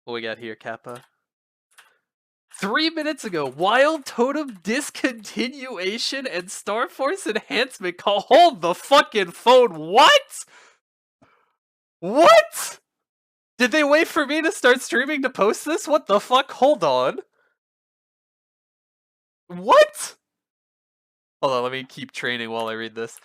What we got here, Kappa? 3 minutes ago, Wild Totem discontinuation and Star Force enhancement call. Hold the fucking phone. What? What? Did they wait for me to start streaming to post this? What the fuck? Hold on. What? Hold on, let me keep training while I read this.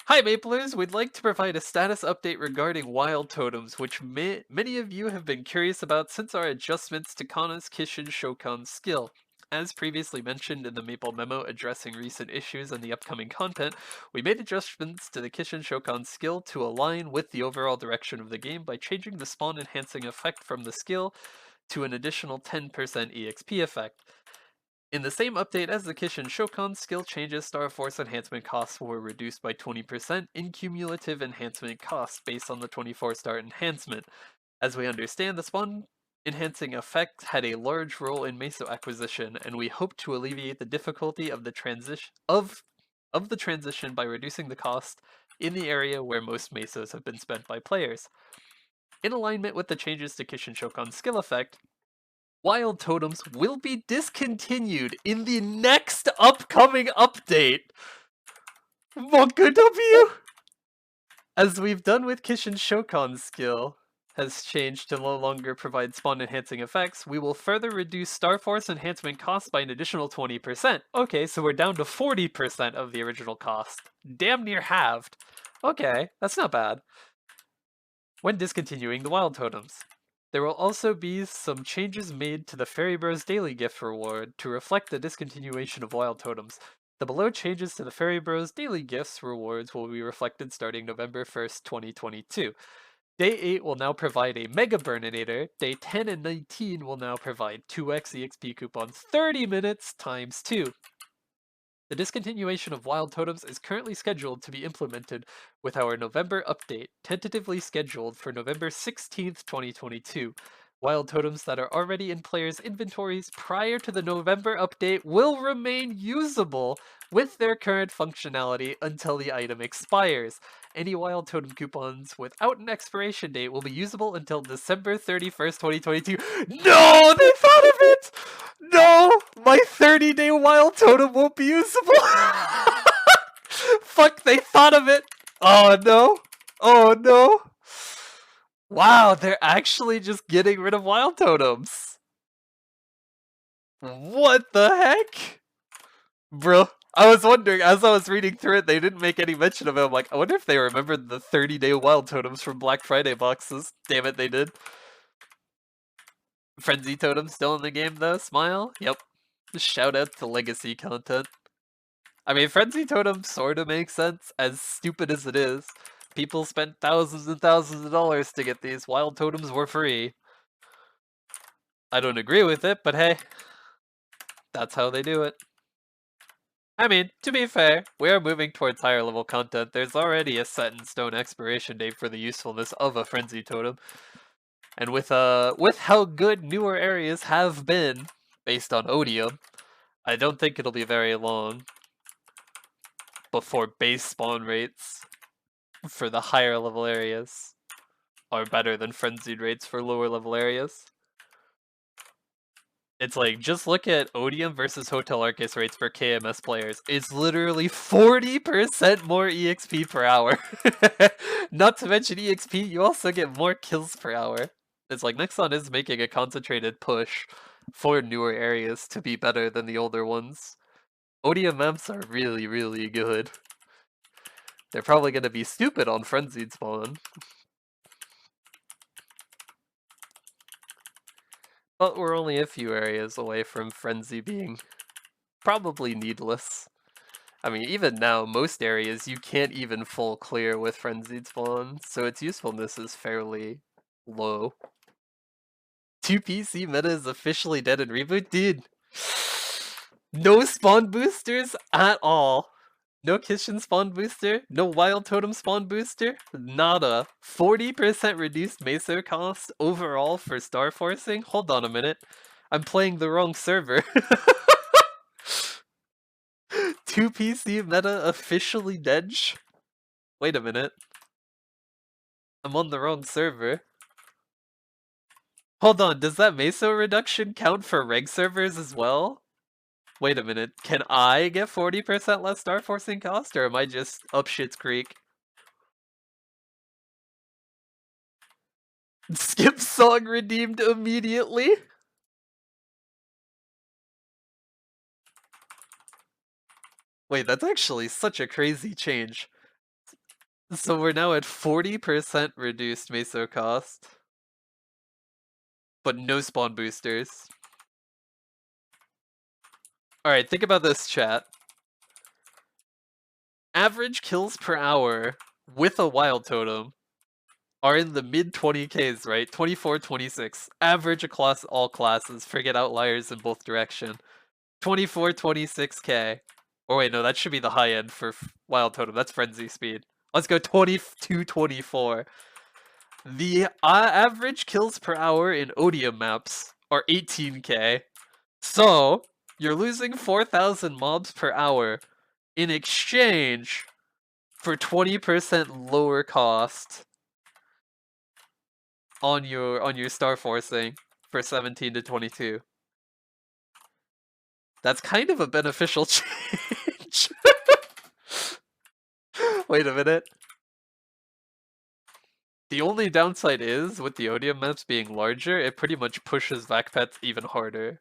Hi Maplers, we'd like to provide a status update regarding Wild Totems, which many of you have been curious about since our adjustments to Kanna's Kishin Shokan skill. As previously mentioned in the Maple memo addressing recent issues and the upcoming content, we made adjustments to the Kishin Shokan skill to align with the overall direction of the game by changing the spawn enhancing effect from the skill to an additional 10% EXP effect. In the same update as the Kishin Shokan skill changes, Star Force enhancement costs were reduced by 20% in cumulative enhancement costs based on the 24-star enhancement. As we understand, the spawn enhancing effect had a large role in Meso acquisition, and we hope to alleviate the difficulty of the transition by reducing the cost in the area where most Mesos have been spent by players. In alignment with the changes to Kishin Shokan's skill effect, Wild Totems will be discontinued in the next upcoming update. Moku W! As we've done with Kishin Shokan's skill has changed to no longer provide spawn enhancing effects, we will further reduce Star Force enhancement costs by an additional 20%. Okay, so we're down to 40% of the original cost. Damn near halved. Okay, that's not bad. When discontinuing the Wild Totems. There will also be some changes made to the Fairy Bros Daily Gift reward to reflect the discontinuation of Wild Totems. The below changes to the Fairy Bros Daily Gifts rewards will be reflected starting November 1st, 2022. Day 8 will now provide a Mega Burninator. Day 10 and 19 will now provide 2x EXP coupons 30 minutes times 2. The discontinuation of Wild Totems is currently scheduled to be implemented with our November update, tentatively scheduled for November 16th, 2022. Wild Totems that are already in players' inventories prior to the November update will remain usable with their current functionality until the item expires. Any Wild Totem coupons without an expiration date will be usable until December 31st, 2022. No! They thought of it! No! My 30-day Wild Totem won't be usable! Fuck, they thought of it! Oh no! Oh no! Wow, they're actually just getting rid of Wild Totems! What the heck? Bro, I was wondering, as I was reading through it, they didn't make any mention of it. I'm like, I wonder if they remembered the 30-day Wild Totems from Black Friday boxes. Damn it, they did. Frenzy Totem still in the game though? Smile? Yep. Shout out to legacy content. I mean, Frenzy Totem sorta makes sense, as stupid as it is. People spent thousands and thousands of dollars to get these. Wild Totems were free. I don't agree with it, but hey, that's how they do it. I mean, to be fair, we are moving towards higher level content. There's already a set in stone expiration date for the usefulness of a Frenzy Totem. And with how good newer areas have been, based on Odium, I don't think it'll be very long before base spawn rates for the higher level areas are better than frenzied rates for lower level areas. It's like, just look at Odium versus Hotel Arcus rates for KMS players. It's literally 40% more EXP per hour. Not to mention EXP, you also get more kills per hour. It's like Nexon is making a concentrated push for newer areas to be better than the older ones. Odium maps are really, really good. They're probably going to be stupid on Frenzied Spawn. But we're only a few areas away from Frenzy being probably needless. I mean, even now, most areas you can't even full clear with Frenzied Spawn, so its usefulness is fairly low. 2 PC meta is officially dead in Reboot? Dude! No spawn boosters at all! No Kishin spawn booster, no Wild Totem spawn booster, nada. 40% reduced Meso cost overall for Star Forcing? Hold on a minute. I'm playing the wrong server. 2 PC meta officially dead? Wait a minute. I'm on the wrong server. Hold on, does that meso reduction count for reg servers as well? Wait a minute, can I get 40% less star forcing cost, or am I just up shit's creek? Skip song redeemed immediately? Wait, that's actually such a crazy change. So we're now at 40% reduced meso cost, but no spawn boosters. Alright, think about this, chat. Average kills per hour with a wild totem are in the mid 20Ks, right? 24, 26. Average across all classes. Forget outliers in both direction. 24, 26K. Or wait, no, that should be the high end for wild totem. That's frenzy speed. Let's go 22, 24. The average kills per hour in Odium maps are 18K. So, you're losing 4,000 mobs per hour in exchange for 20% lower cost on your star forcing for 17 to 22. That's kind of a beneficial change. Wait a minute. The only downside is, with the Odium maps being larger, it pretty much pushes vac pets even harder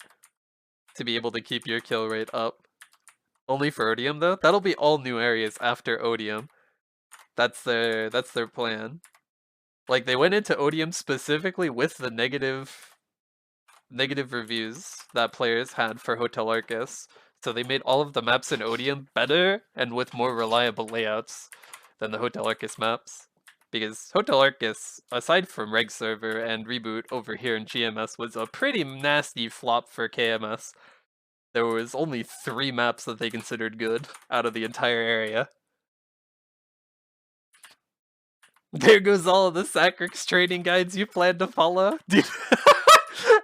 to be able to keep your kill rate up. Only for Odium though? That'll be all new areas after Odium. That's their plan. Like, they went into Odium specifically with the negative reviews that players had for Hotel Arcus. So they made all of the maps in Odium better and with more reliable layouts than the Hotel Arcus maps. Because Hotel Arcus, aside from Reg Server and Reboot over here in GMS, was a pretty nasty flop for KMS. There was only 3 maps that they considered good out of the entire area. There goes all of the Sacrix training guides you plan to follow. Dude,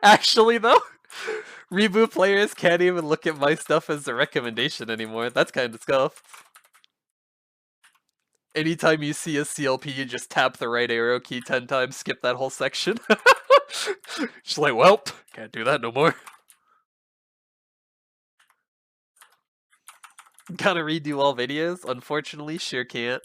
actually though, Reboot players can't even look at my stuff as a recommendation anymore. That's kind of scuffed. Anytime you see a CLP, you just tap the right arrow key 10 times, skip that whole section. Just like, welp, can't do that no more. Gotta redo all videos? Unfortunately, sure can't.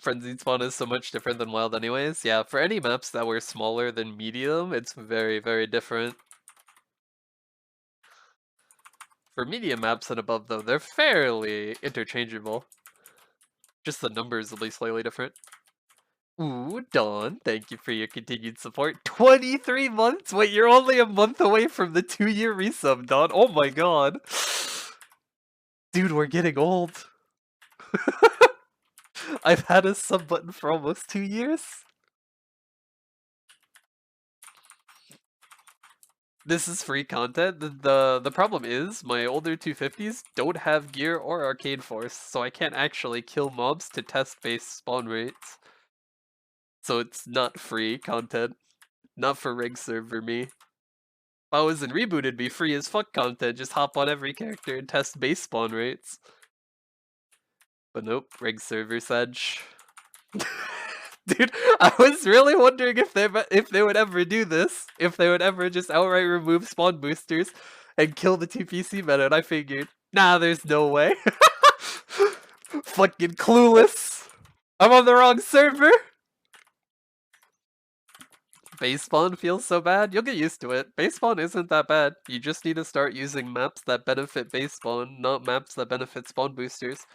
Frenzied spawn is so much different than wild anyways. Yeah, for any maps that were smaller than medium, it's very, very different. For medium maps and above though, they're fairly interchangeable. Just the numbers will be slightly different. Ooh, Dawn, thank you for your continued support. 23 months? Wait, you're only a month away from the 2-year resub, Dawn. Oh my god. Dude, we're getting old. I've had a sub button for almost 2 years. This is free content. The problem is, my older 250s don't have gear or arcade force, so I can't actually kill mobs to test base spawn rates. So it's not free content. Not for reg server me. If I was in Reboot, it'd be free as fuck content. Just hop on every character and test base spawn rates. But nope, reg server sedge. Dude, I was really wondering if they would ever do this. If they would ever just outright remove spawn boosters and kill the TPC meta, and I figured, nah, there's no way. Fucking clueless. I'm on the wrong server. Base spawn feels so bad. You'll get used to it. Base spawn isn't that bad. You just need to start using maps that benefit base spawn, not maps that benefit spawn boosters.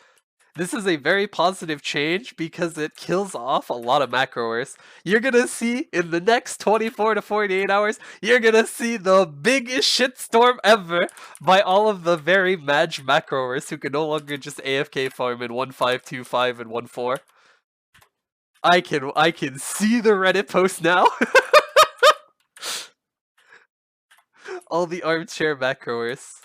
This is a very positive change because it kills off a lot of macroers. You're gonna see in the next 24 to 48 hours, you're gonna see the biggest shitstorm ever by all of the very mad macroers who can no longer just AFK farm in 1.5.2.5 and 1.4. I can see the Reddit post now. All the armchair macroers.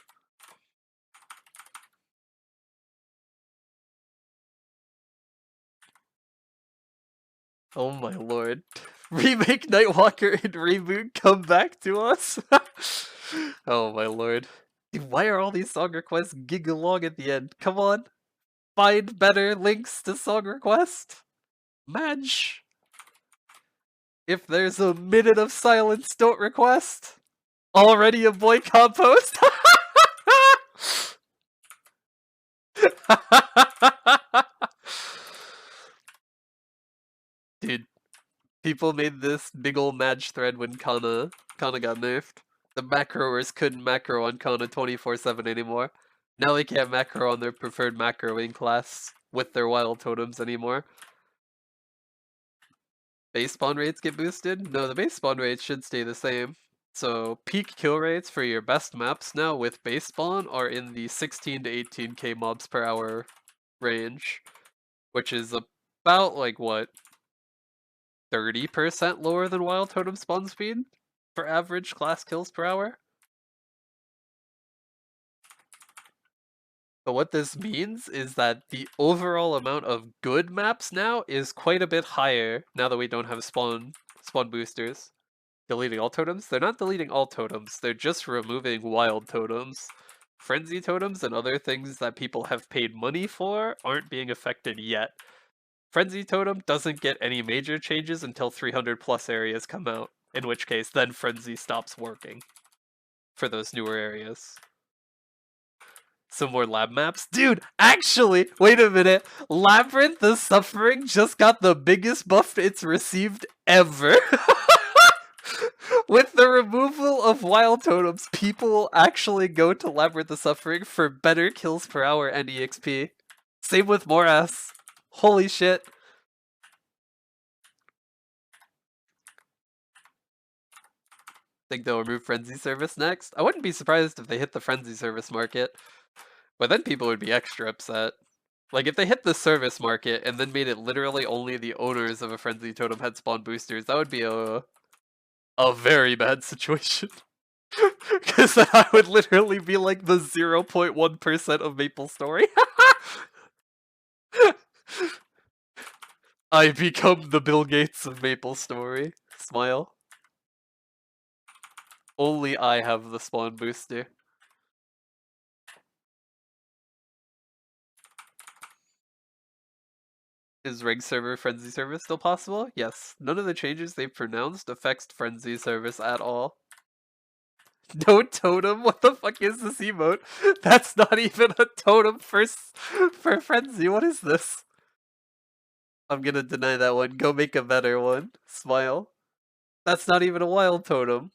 Oh my lord. Remake Nightwalker and Reboot come back to us? Oh my lord. Dude, why are all these song requests giga long at the end? Come on. Find better links to song request. Madge. If there's a minute of silence, don't request. Already a boycott post? Dude, people made this big ol' Madge thread when Kanna got nerfed. The macroers couldn't macro on Kanna 24/7 anymore. Now they can't macro on their preferred macroing class with their wild totems anymore. Base spawn rates get boosted? No, the base spawn rates should stay the same. So peak kill rates for your best maps now with base spawn are in the 16 to 18k mobs per hour range, which is about like what, 30% lower than wild totem spawn speed for average class kills per hour? But what this means is that the overall amount of good maps now is quite a bit higher now that we don't have spawn boosters. Deleting all totems? They're not deleting all totems, they're just removing wild totems. Frenzy totems and other things that people have paid money for aren't being affected yet. Frenzy totem doesn't get any major changes until 300 plus areas come out, in which case then Frenzy stops working for those newer areas. Some more lab maps? Dude, actually, wait a minute. Labyrinth the Suffering just got the biggest buff it's received ever. With the removal of wild totems, people will actually go to Labyrinth the Suffering for better kills per hour and EXP. Same with Morass. Holy shit. Think they'll remove Frenzy Service next? I wouldn't be surprised if they hit the Frenzy Service market. But then people would be extra upset. Like, if they hit the service market and then made it literally only the owners of a Frenzy Totem had spawn boosters, that would be a very bad situation. Because then I would literally be like the 0.1% of MapleStory. I become the Bill Gates of MapleStory. Smile. Only I have the spawn booster. Is Reg server Frenzy service still possible? Yes. None of the changes they've pronounced affects Frenzy service at all. No totem? What the fuck is this emote? That's not even a totem for Frenzy. What is this? I'm gonna deny that one. Go make a better one. Smile. That's not even a wild totem.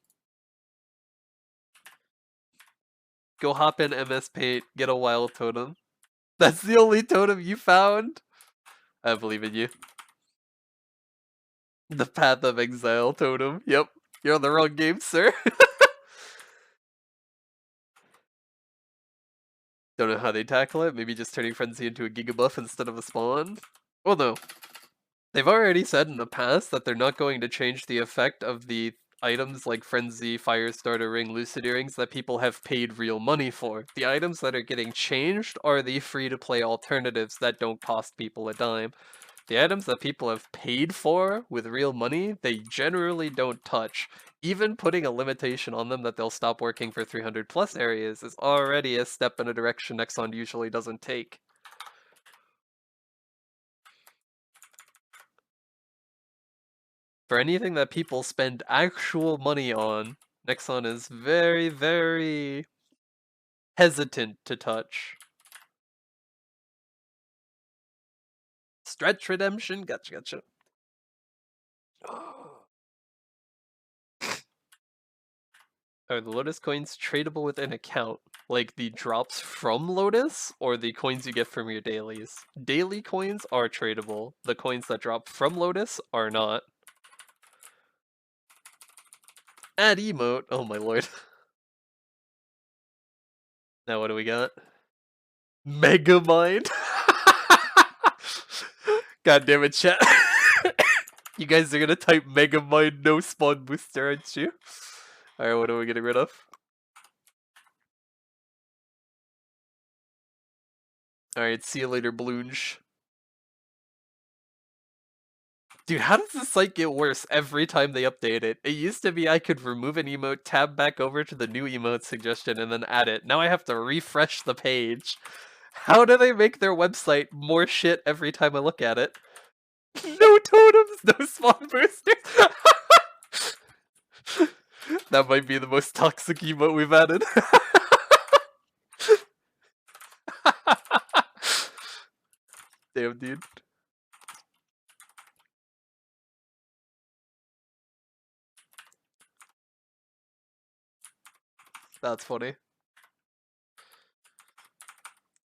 Go hop in MS Paint, get a wild totem. That's the only totem you found? I believe in you. The Path of Exile totem. Yep. You're on the wrong game, sir. Don't know how they tackle it. Maybe just turning Frenzy into a Giga buff instead of a spawn? Well, no. They've already said in the past that they're not going to change the effect of the items like Frenzy, Firestarter Ring, Lucid Earrings that people have paid real money for. The items that are getting changed are the free-to-play alternatives that don't cost people a dime. The items that people have paid for with real money, they generally don't touch. Even putting a limitation on them that they'll stop working for 300 plus areas is already a step in a direction Nexon usually doesn't take. For anything that people spend actual money on, Nexon is very, very hesitant to touch. Stretch redemption? Gotcha. Are the Lotus coins tradable with an account? Like the drops from Lotus, or the coins you get from your dailies? Daily coins are tradable. The coins that drop from Lotus are not. Add emote. Oh my lord. Now what do we got? Megamind? God damn it, chat. You guys are gonna type Megamind no spawn booster, aren't you? Alright, what are we getting rid of? Alright, see you later, Bloonge. Dude, how does this site get worse every time they update it? It used to be I could remove an emote, tab back over to the new emote suggestion, and then add it. Now I have to refresh the page. How do they make their website more shit every time I look at it? No totems, no spawn boosters! That might be the most toxic emote we've added. Damn, dude. That's funny.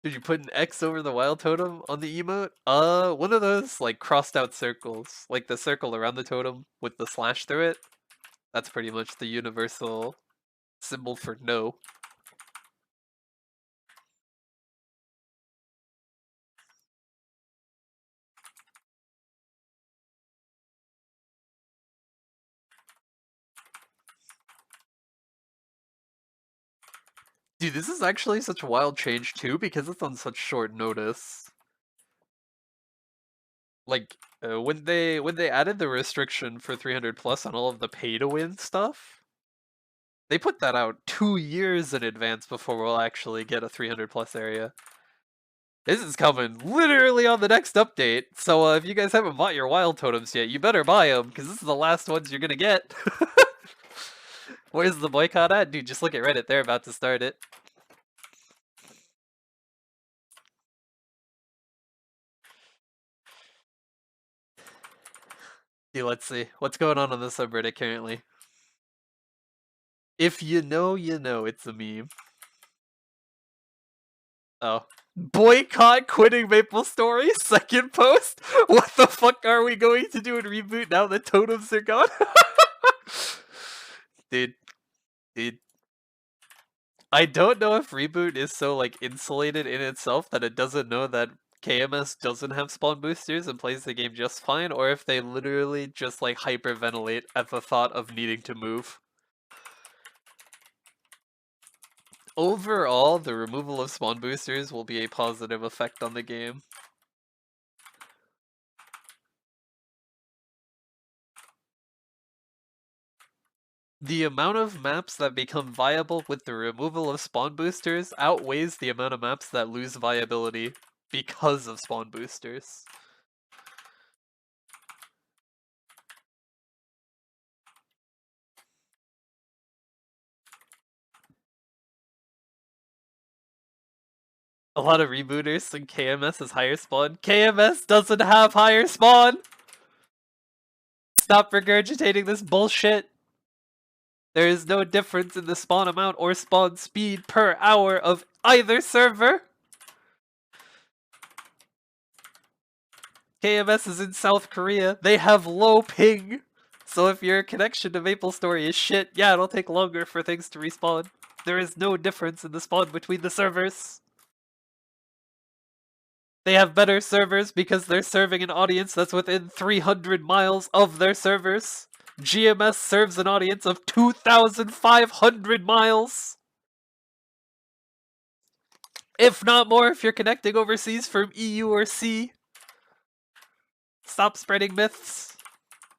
Did you put an X over the wild totem on the emote? One of those, like, crossed out circles. Like the circle around the totem with the slash through it. That's pretty much the universal symbol for no. Dude, this is actually such a wild change too, because it's on such short notice. Like, when they added the restriction for 300 plus on all of the pay to win stuff, they put that out 2 years in advance before we'll actually get a 300 plus area. This is coming literally on the next update, so if you guys haven't bought your wild totems yet, you better buy them, because this is the last ones you're gonna get. Where's the boycott at? Dude, just look at Reddit, they're about to start it. Dude, let's see. What's going on the subreddit currently? If you know, you know, it's a meme. Oh. Boycott quitting MapleStory? Second post? What the fuck are we going to do in reboot now that totems are gone? Dude. I don't know if reboot is so, like, insulated in itself that it doesn't know that KMS doesn't have spawn boosters and plays the game just fine, or if they literally just, like, hyperventilate at the thought of needing to move. Overall, the removal of spawn boosters will be a positive effect on the game. The amount of maps that become viable with the removal of spawn boosters outweighs the amount of maps that lose viability because of spawn boosters. A lot of rebooters think KMS is higher spawn. KMS doesn't have higher spawn! Stop regurgitating this bullshit! There is no difference in the spawn amount or spawn speed per hour of either server! KMS is in South Korea. They have low ping! So if your connection to MapleStory is shit, yeah, it'll take longer for things to respawn. There is no difference in the spawn between the servers. They have better servers because they're serving an audience that's within 300 miles of their servers. GMS serves an audience of 2,500 miles. If not more, if you're connecting overseas from EU or C. Stop spreading myths.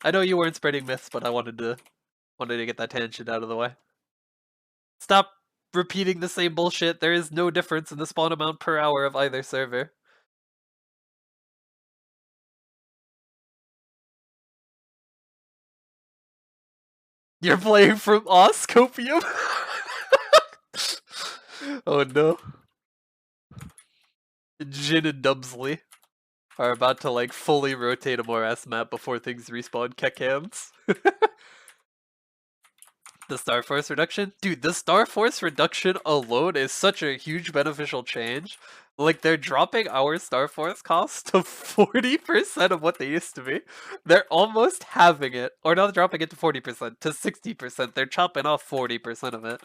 I know you weren't spreading myths, but I wanted to get that tangent out of the way. Stop repeating the same bullshit. There is no difference in the spawn amount per hour of either server. You're playing from Oscopium? Oh no. Jin and Dubsley are about to, like, fully rotate a Morass map before things respawn Kekams. The Star Force reduction? Dude, the Star Force reduction alone is such a huge beneficial change. Like, they're dropping our Star Force cost to 40% of what they used to be. They're almost halving it. Or not dropping it to 40%, to 60%. They're chopping off 40% of it.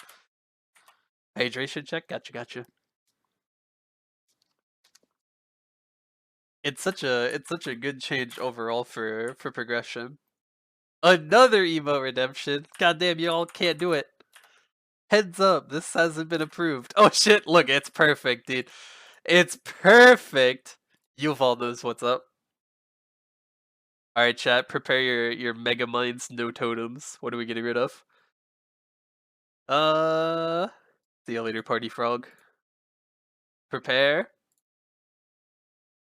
Hydration check? Gotcha. It's such a good change overall for progression. Another emote redemption. Goddamn, you all can't do it. Heads up, this hasn't been approved. Oh shit, look, it's perfect, dude. It's perfect. Yuval knows what's up. Alright, chat, prepare your Mega Minds, no totems. What are we getting rid of? See you later, Party Frog. Prepare.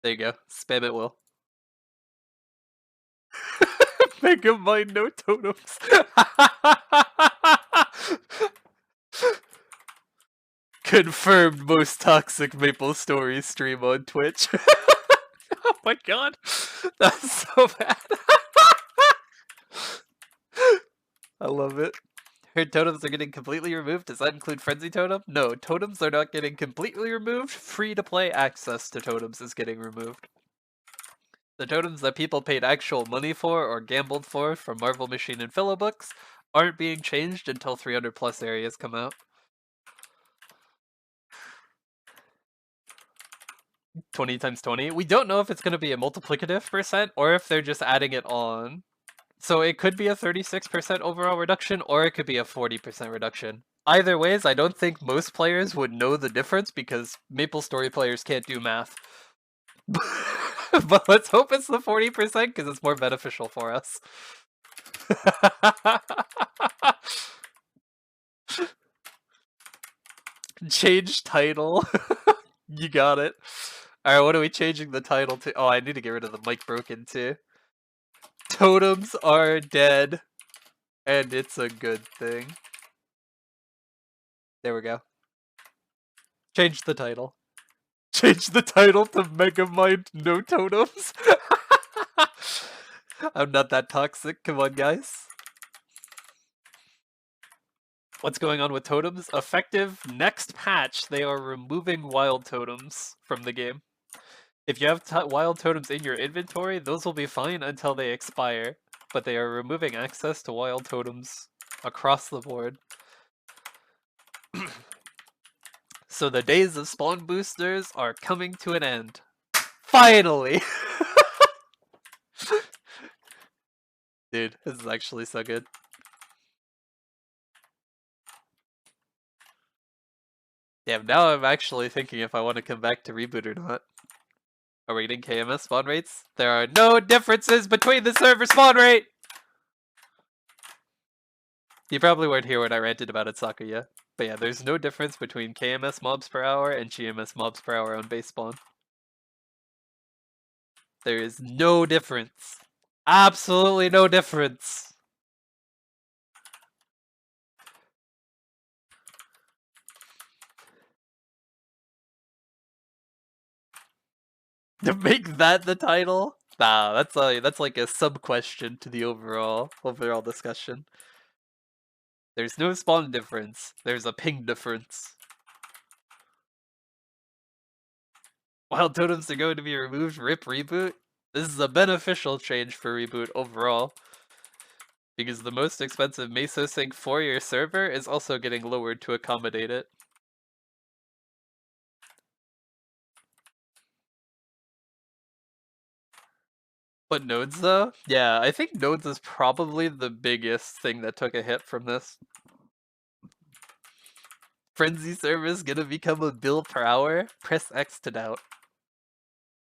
There you go. Spam it, Will. Mega Mind, no totems. Confirmed most toxic MapleStory stream on Twitch. Oh my god. That's so bad. I love it. Heard totems are getting completely removed. Does that include Frenzy Totem? No, totems are not getting completely removed. Free-to-play access to totems is getting removed. The totems that people paid actual money for or gambled for from Marvel Machine and Philobooks aren't being changed until 300 plus areas come out. 20 times 20. We don't know if it's going to be a multiplicative percent or if they're just adding it on. So it could be a 36% overall reduction or it could be a 40% reduction. Either ways, I don't think most players would know the difference because MapleStory players can't do math. But let's hope it's the 40% because it's more beneficial for us. Change title. You got it. Alright, what are we changing the title to? Oh, I need to get rid of the mic broken too. Totems are dead, and it's a good thing. There we go. Change the title. Change the title to Megamind No Totems. I'm not that toxic. Come on, guys. What's going on with totems? Effective next patch, they are removing wild totems from the game. If you have wild totems in your inventory, those will be fine until they expire. But they are removing access to wild totems across the board. So the days of spawn boosters are coming to an end. Finally! Dude, this is actually so good. Damn, now I'm actually thinking if I want to come back to Reboot or not. Are we getting KMS spawn rates? There are no differences between the server spawn rate! You probably weren't here when I ranted about it, Sakuya. But yeah, there's no difference between KMS mobs per hour and GMS mobs per hour on base spawn. There is no difference. Absolutely no difference. To make that the title? Nah, that's like a sub-question to the overall discussion. There's no spawn difference. There's a ping difference. Wild totems are going to be removed. RIP Reboot. This is a beneficial change for Reboot overall. Because the most expensive Meso sync for your server is also getting lowered to accommodate it. But nodes though? Yeah, I think nodes is probably the biggest thing that took a hit from this. Frenzy service gonna become a bill per hour? Press X to doubt.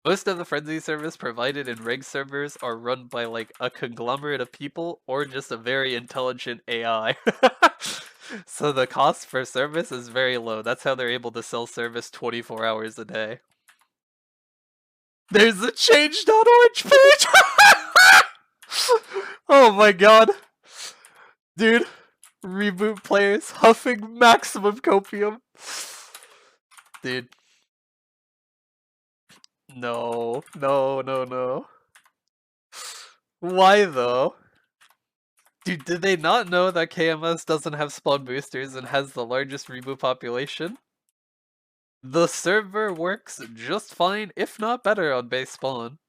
Most of the Frenzy service provided in reg servers are run by like a conglomerate of people or just a very intelligent AI. So the cost for service is very low. That's how they're able to sell service 24 hours a day. There's a change.orange page! Oh my god. Dude, Reboot players huffing maximum copium. Dude. No, no, no, no. Why though? Dude, did they not know that KMS doesn't have spawn boosters and has the largest reboot population? The server works just fine, if not better, on base spawn.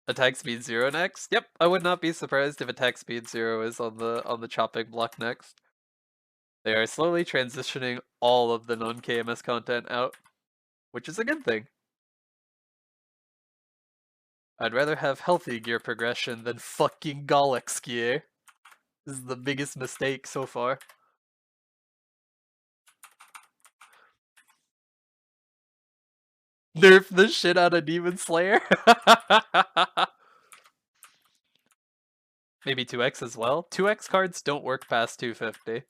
Attack speed 0 next? Yep, I would not be surprised if attack speed 0 is on the chopping block next. They are slowly transitioning all of the non-KMS content out, which is a good thing. I'd rather have healthy gear progression than fucking Gollux Gear. This is the biggest mistake so far. Nerf the shit out of Demon Slayer. maybe 2x as well. 2x cards don't work past 250.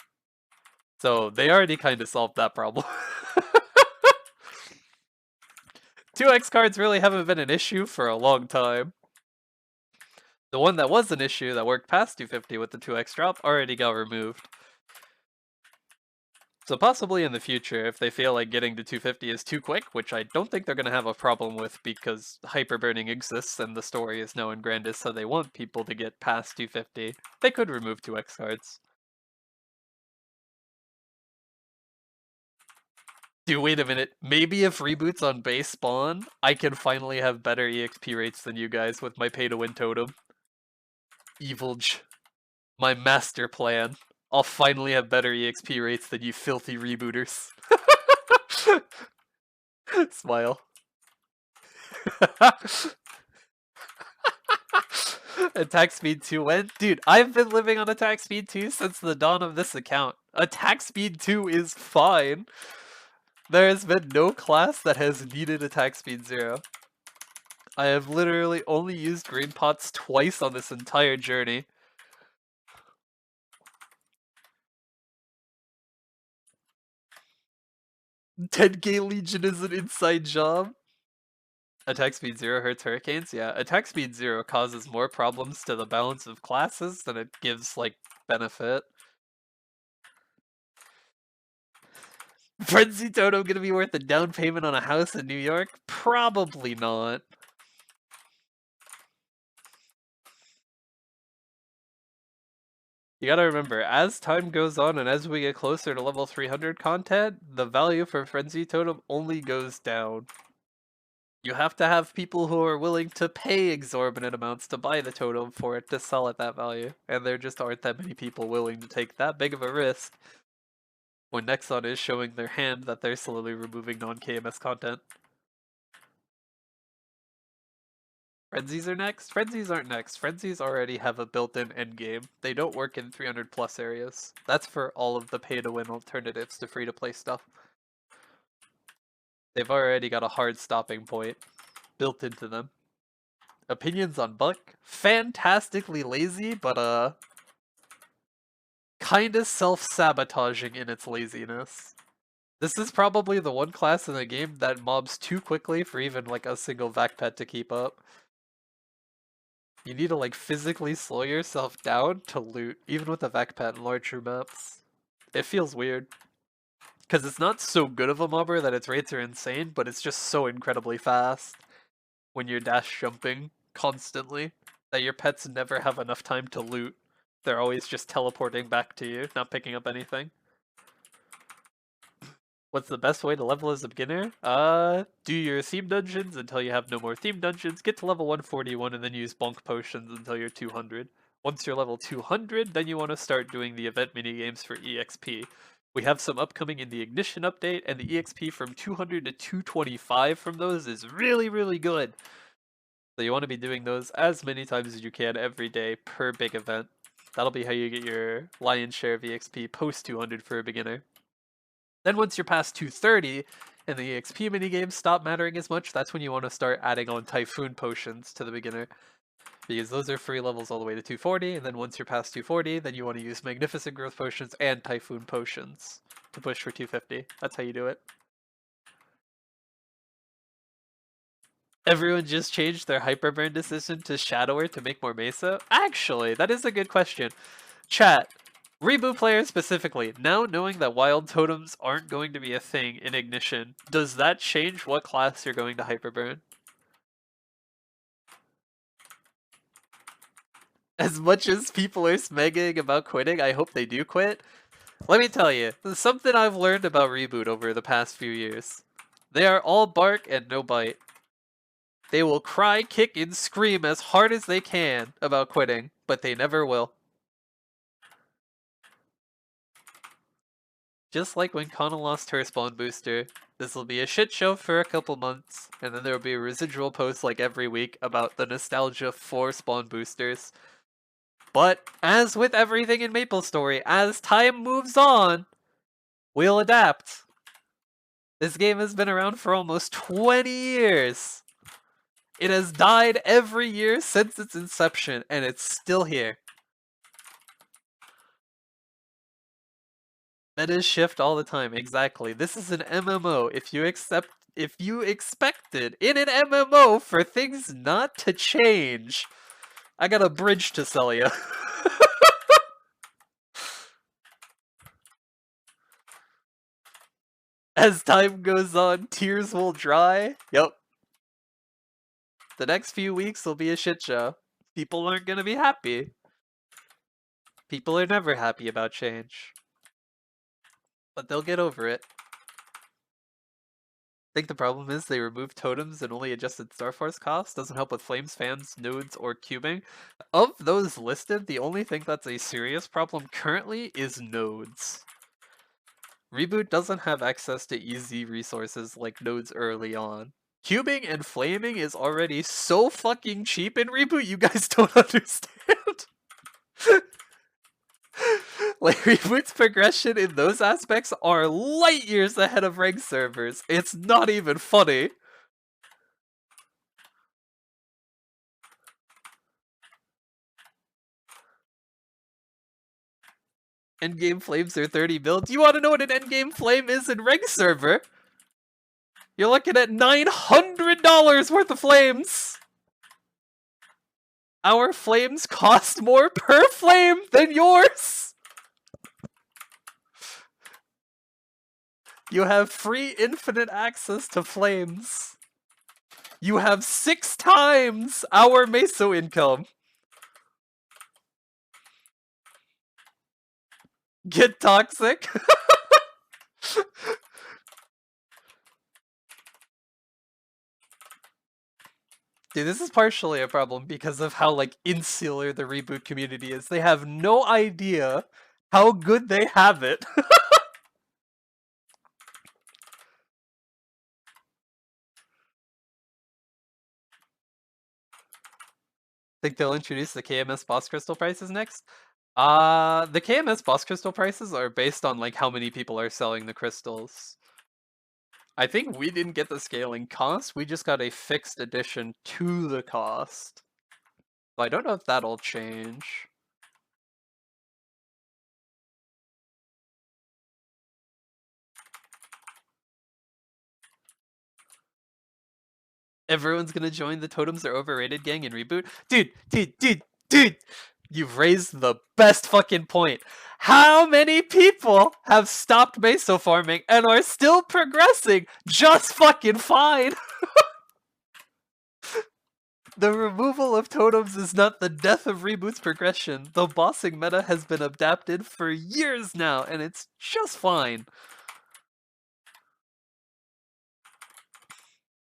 So they already kind of solved that problem. 2x cards really haven't been an issue for a long time. The one that was an issue that worked past 250 with the 2x drop already got removed. So possibly in the future, if they feel like getting to 250 is too quick, which I don't think they're going to have a problem with because hyperburning exists and the story is now in Grandis, so they want people to get past 250, they could remove 2x cards. Dude, wait a minute. Maybe if reboots on base spawn, I can finally have better EXP rates than you guys with my pay-to-win totem. Evilge. My master plan. I'll finally have better EXP rates than you filthy rebooters. Smile. Attack speed 2 when? Dude, I've been living on attack speed 2 since the dawn of this account. Attack speed 2 is fine. There has been no class that has needed attack speed 0. I have literally only used green pots twice on this entire journey. $10k Legion is an inside job. Attack speed 0 hurts hurricanes? Yeah, attack speed 0 causes more problems to the balance of classes than it gives, like, benefit. Frenzy Totem gonna be worth a down payment on a house in New York? Probably not. You gotta remember, as time goes on and as we get closer to level 300 content, the value for Frenzy Totem only goes down. You have to have people who are willing to pay exorbitant amounts to buy the totem for it to sell at that value, and there just aren't that many people willing to take that big of a risk when Nexon is showing their hand that they're slowly removing non-KMS content. Frenzies are next? Frenzies aren't next. Frenzies already have a built-in endgame. They don't work in 300 plus areas. That's for all of the pay-to-win alternatives to free-to-play stuff. They've already got a hard stopping point built into them. Opinions on Buck? Fantastically lazy, but kinda self-sabotaging in its laziness. This is probably the one class in the game that mobs too quickly for even like a single vac pet to keep up. You need to like physically slow yourself down to loot, even with a vac pet in larger maps. It feels weird. Because it's not so good of a mobber that its rates are insane, but it's just so incredibly fast when you're dash jumping constantly that your pets never have enough time to loot. They're always just teleporting back to you, not picking up anything. What's the best way to level as a beginner? Do your theme dungeons until you have no more theme dungeons, get to level 141 and then use bonk potions until you're 200. Once you're level 200, then you want to start doing the event minigames for EXP. We have some upcoming in the Ignition update, and the EXP from 200 to 225 from those is really, really good. So you want to be doing those as many times as you can every day per big event. That'll be how you get your lion's share of EXP post 200 for a beginner. Then once you're past 230 and the EXP minigames stop mattering as much, that's when you want to start adding on Typhoon Potions to the beginner. Because those are free levels all the way to 240, and then once you're past 240, then you want to use Magnificent Growth Potions and Typhoon Potions to push for 250. That's how you do it. Everyone just changed their Hyperburn decision to Shadower to make more Mesa? Actually, that is a good question. Chat, reboot players specifically, now knowing that wild totems aren't going to be a thing in Ignition, does that change what class you're going to Hyperburn? As much as people are smegging about quitting, I hope they do quit. Let me tell you, something I've learned about Reboot over the past few years. They are all bark and no bite. They will cry, kick, and scream as hard as they can about quitting, but they never will. Just like when Kanna lost her spawn booster, this will be a shit show for a couple months, and then there will be a residual post like every week about the nostalgia for spawn boosters. But as with everything in MapleStory, as time moves on, we'll adapt. This game has been around for almost 20 years. It has died every year since its inception, and it's still here. Metas shift all the time, exactly. This is an MMO. If you expected in an MMO for things not to change, I got a bridge to sell you. As time goes on, tears will dry. Yep. The next few weeks will be a shit show. People aren't gonna be happy. People are never happy about change. But they'll get over it. I think the problem is they removed totems and only adjusted Starforce cost. Doesn't help with flames, fans, nodes, or cubing. Of those listed, the only thing that's a serious problem currently is nodes. Reboot doesn't have access to easy resources like nodes early on. Cubing and flaming is already so fucking cheap in Reboot, you guys don't understand. Like, Reboot's progression in those aspects are light years ahead of ranked servers. It's not even funny. Endgame flames are 30 builds. You want to know what an endgame flame is in ranked server? You're looking at $900 worth of flames. Our flames cost more per flame than yours. You have free infinite access to flames. You have 6 times our meso income. Get toxic. Dude, this is partially a problem because of how, like, insular the Reboot community is. They have no idea how good they have it. Think they'll introduce the KMS boss crystal prices next? The KMS boss crystal prices are based on, like, how many people are selling the crystals. I think we didn't get the scaling cost, we just got a fixed addition to the cost. So I don't know if that'll change. Everyone's gonna join the totems are overrated gang in Reboot? Dude! You've raised the best fucking point. How many people have stopped meso farming and are still progressing just fucking fine? The removal of totems is not the death of Reboot's progression. The bossing meta has been adapted for years now, and it's just fine.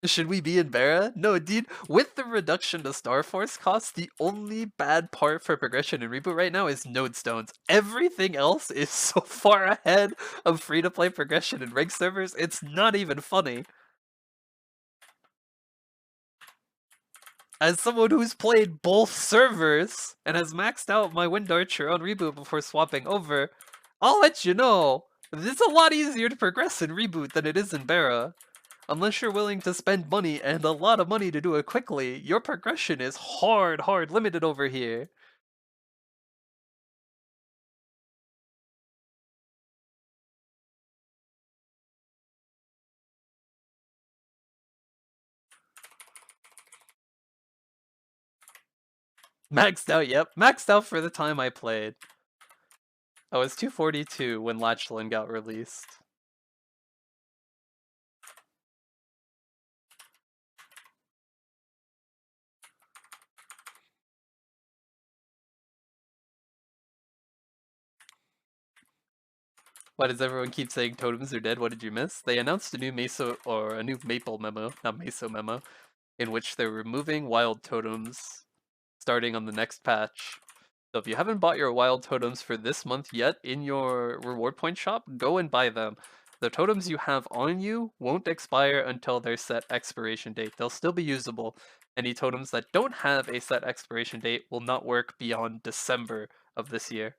Should we be in Barra? No, dude. With the reduction to Starforce costs, the only bad part for progression in Reboot right now is node stones. Everything else is so far ahead of free-to-play progression in ranked servers, it's not even funny. As someone who's played both servers and has maxed out my Wind Archer on Reboot before swapping over, I'll let you know, it's a lot easier to progress in Reboot than it is in Barra. Unless you're willing to spend money and a lot of money to do it quickly, your progression is hard limited over here. Maxed out, yep. Maxed out for the time I played. I was 242 when Latchland got released. Why does everyone keep saying totems are dead? What did you miss? They announced a new Meso, or a new Maple memo, not Meso memo, in which they're removing wild totems starting on the next patch. So if you haven't bought your wild totems for this month yet in your reward point shop, go and buy them. The totems you have on you won't expire until their set expiration date. They'll still be usable. Any totems that don't have a set expiration date will not work beyond December of this year.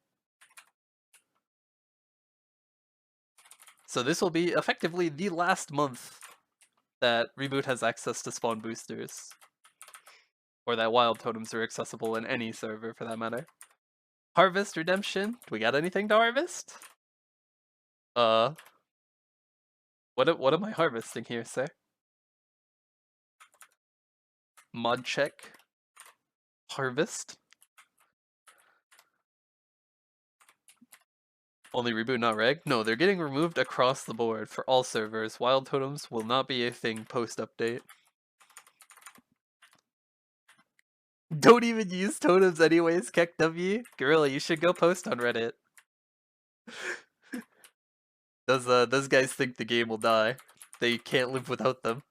So this will be effectively the last month that Reboot has access to spawn boosters. Or that wild totems are accessible in any server for that matter. Harvest Redemption? Do we got anything to harvest? Uh, what am I harvesting here, sir? Mod check. Harvest. Only reboot, not reg? No, they're getting removed across the board for all servers. Wild totems will not be a thing post-update. Don't even use totems anyways, KekW. Gorilla, you should go post on Reddit. Those guys think the game will die. They can't live without them.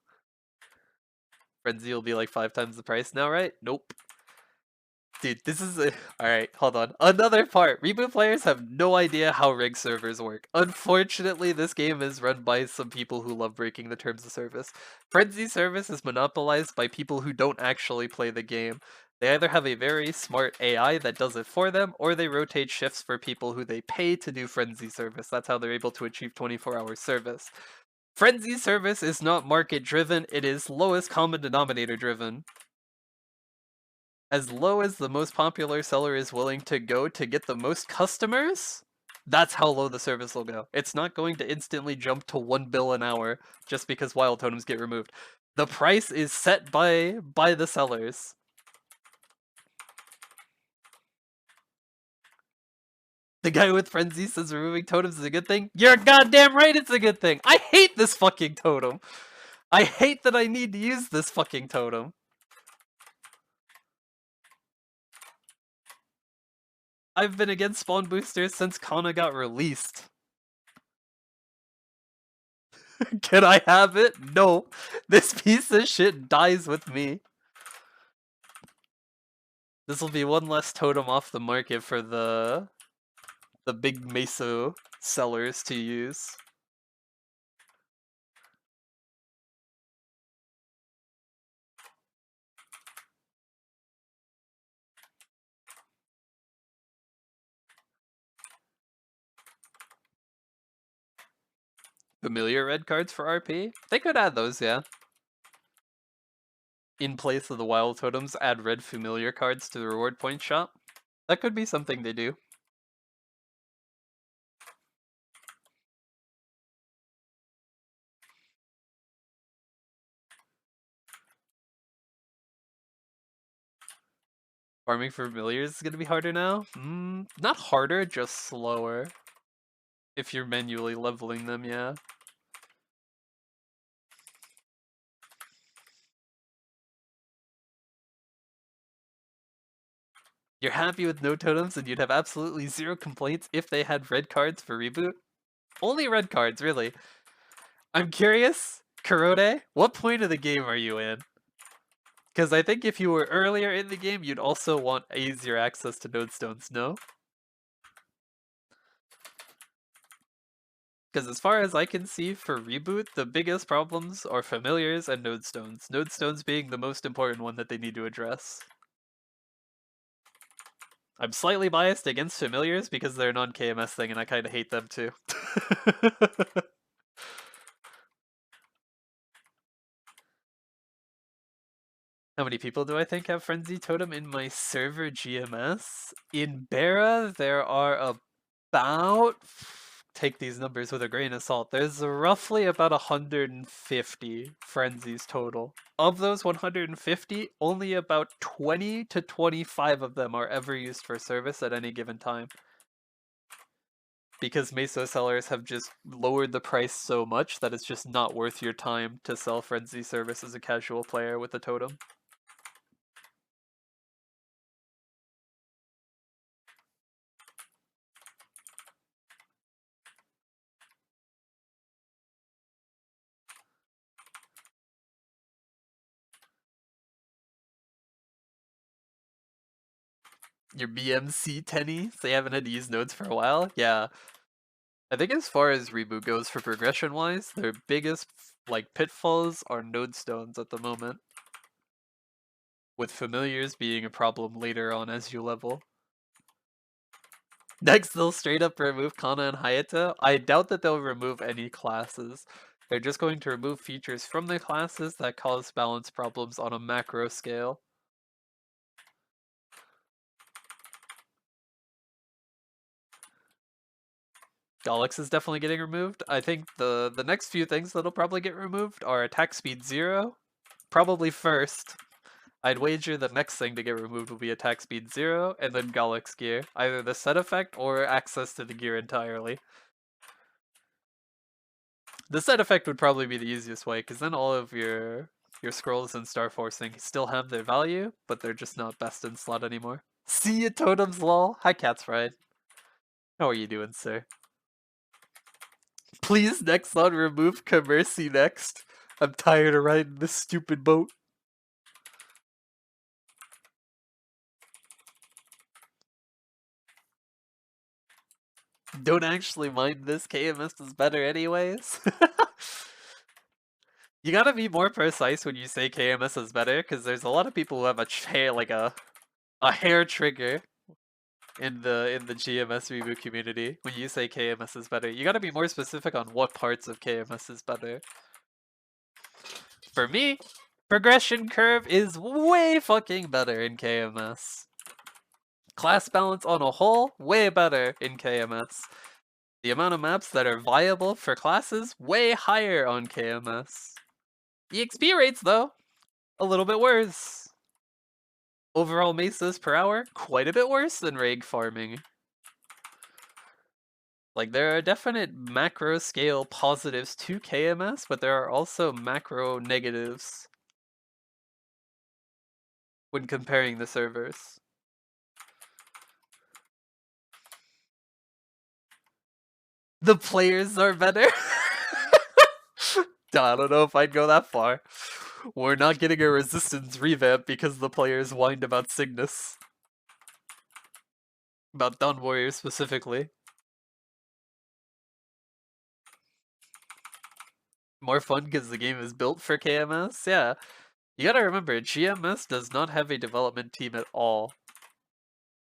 Frenzy will be like 5 times the price now, right? Nope. Dude, this is a... Alright, hold on. Another part. Reboot players have no idea how rig servers work. Unfortunately, this game is run by some people who love breaking the terms of service. Frenzy service is monopolized by people who don't actually play the game. They either have a very smart AI that does it for them, or they rotate shifts for people who they pay to do Frenzy service. That's how they're able to achieve 24-hour service. Frenzy service is not market driven, it is lowest common denominator driven. As low as the most popular seller is willing to go to get the most customers, that's how low the service will go. It's not going to instantly jump to 1 bill an hour just because wild totems get removed. The price is set by the sellers. The guy with Frenzy says removing totems is a good thing. You're goddamn right it's a good thing! I hate this fucking totem! I hate that I need to use this fucking totem. I've been against spawn boosters since Kanna got released. Can I have it? No. This piece of shit dies with me. This will be one less totem off the market for the big meso sellers to use. Familiar red cards for RP? They could add those, yeah. In place of the wild totems, add red familiar cards to the reward point shop. That could be something they do. Farming for familiars is gonna be harder now? Not harder, just slower. If you're manually leveling them, yeah. You're happy with no totems and you'd have absolutely zero complaints if they had red cards for reboot? Only red cards, really. I'm curious, Kurode, what point of the game are you in? Because I think if you were earlier in the game, you'd also want easier access to node stones, no? Because as far as I can see for reboot, the biggest problems are familiars and node stones. Node stones being the most important one that they need to address. I'm slightly biased against familiars because they're a non-KMS thing and I kind of hate them too. How many people do I think have Frenzy Totem in my server GMS? In Bara, there are about... Take these numbers with a grain of salt. There's roughly about 150 Frenzies total. Of those 150, only about 20 to 25 of them are ever used for service at any given time. Because meso sellers have just lowered the price so much that it's just not worth your time to sell Frenzy service as a casual player with a totem. Your BMC tennies, they haven't had to use nodes for a while? Yeah. I think as far as reboot goes for progression-wise, their biggest like pitfalls are node stones at the moment. With familiars being a problem later on as you level. Next, they'll straight up remove Kanna and Hayato. I doubt that they'll remove any classes. They're just going to remove features from the classes that cause balance problems on a macro scale. Gollux is definitely getting removed. I think the next few things that'll probably get removed are attack speed 0, probably first. I'd wager the next thing to get removed will be attack speed 0, and then Gollux Gear. Either the set effect or access to the gear entirely. The set effect would probably be the easiest way, because then all of your scrolls and star forcing still have their value, but they're just not best in slot anymore. See ya, Totems lol. Hi, Cat's Fried. How are you doing, sir? Please, next on, remove Commercy next. I'm tired of riding this stupid boat. Don't actually mind this, KMS is better anyways. You gotta be more precise when you say KMS is better, because there's a lot of people who have a hair trigger in the GMS reboot community when you say KMS is better. You gotta be more specific on what parts of KMS is better. For me, progression curve is way fucking better in KMS. Class balance on a whole, way better in KMS. The amount of maps that are viable for classes, way higher on KMS. The XP rates, though, a little bit worse. Overall mesas per hour, quite a bit worse than reg farming. Like, there are definite macro scale positives to KMS, but there are also macro negatives when comparing the servers. The players are better? I don't know if I'd go that far. We're not getting a resistance revamp because the players whined about Cygnus. About Dawn Warriors specifically. More fun because the game is built for KMS? Yeah. You gotta remember, GMS does not have a development team at all.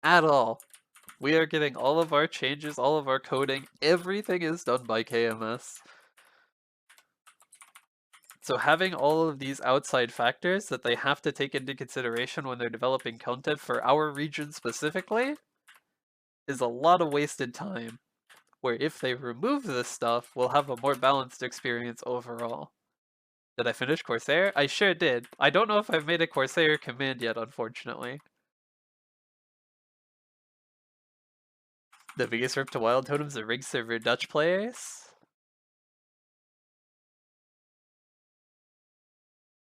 At all. We are getting all of our changes, all of our coding, everything is done by KMS. So having all of these outside factors that they have to take into consideration when they're developing content for our region specifically is a lot of wasted time. Where if they remove this stuff, we'll have a more balanced experience overall. Did I finish Corsair? I sure did. I don't know if I've made a Corsair command yet, unfortunately. The biggest rip to Wild Totems are rig server Dutch players?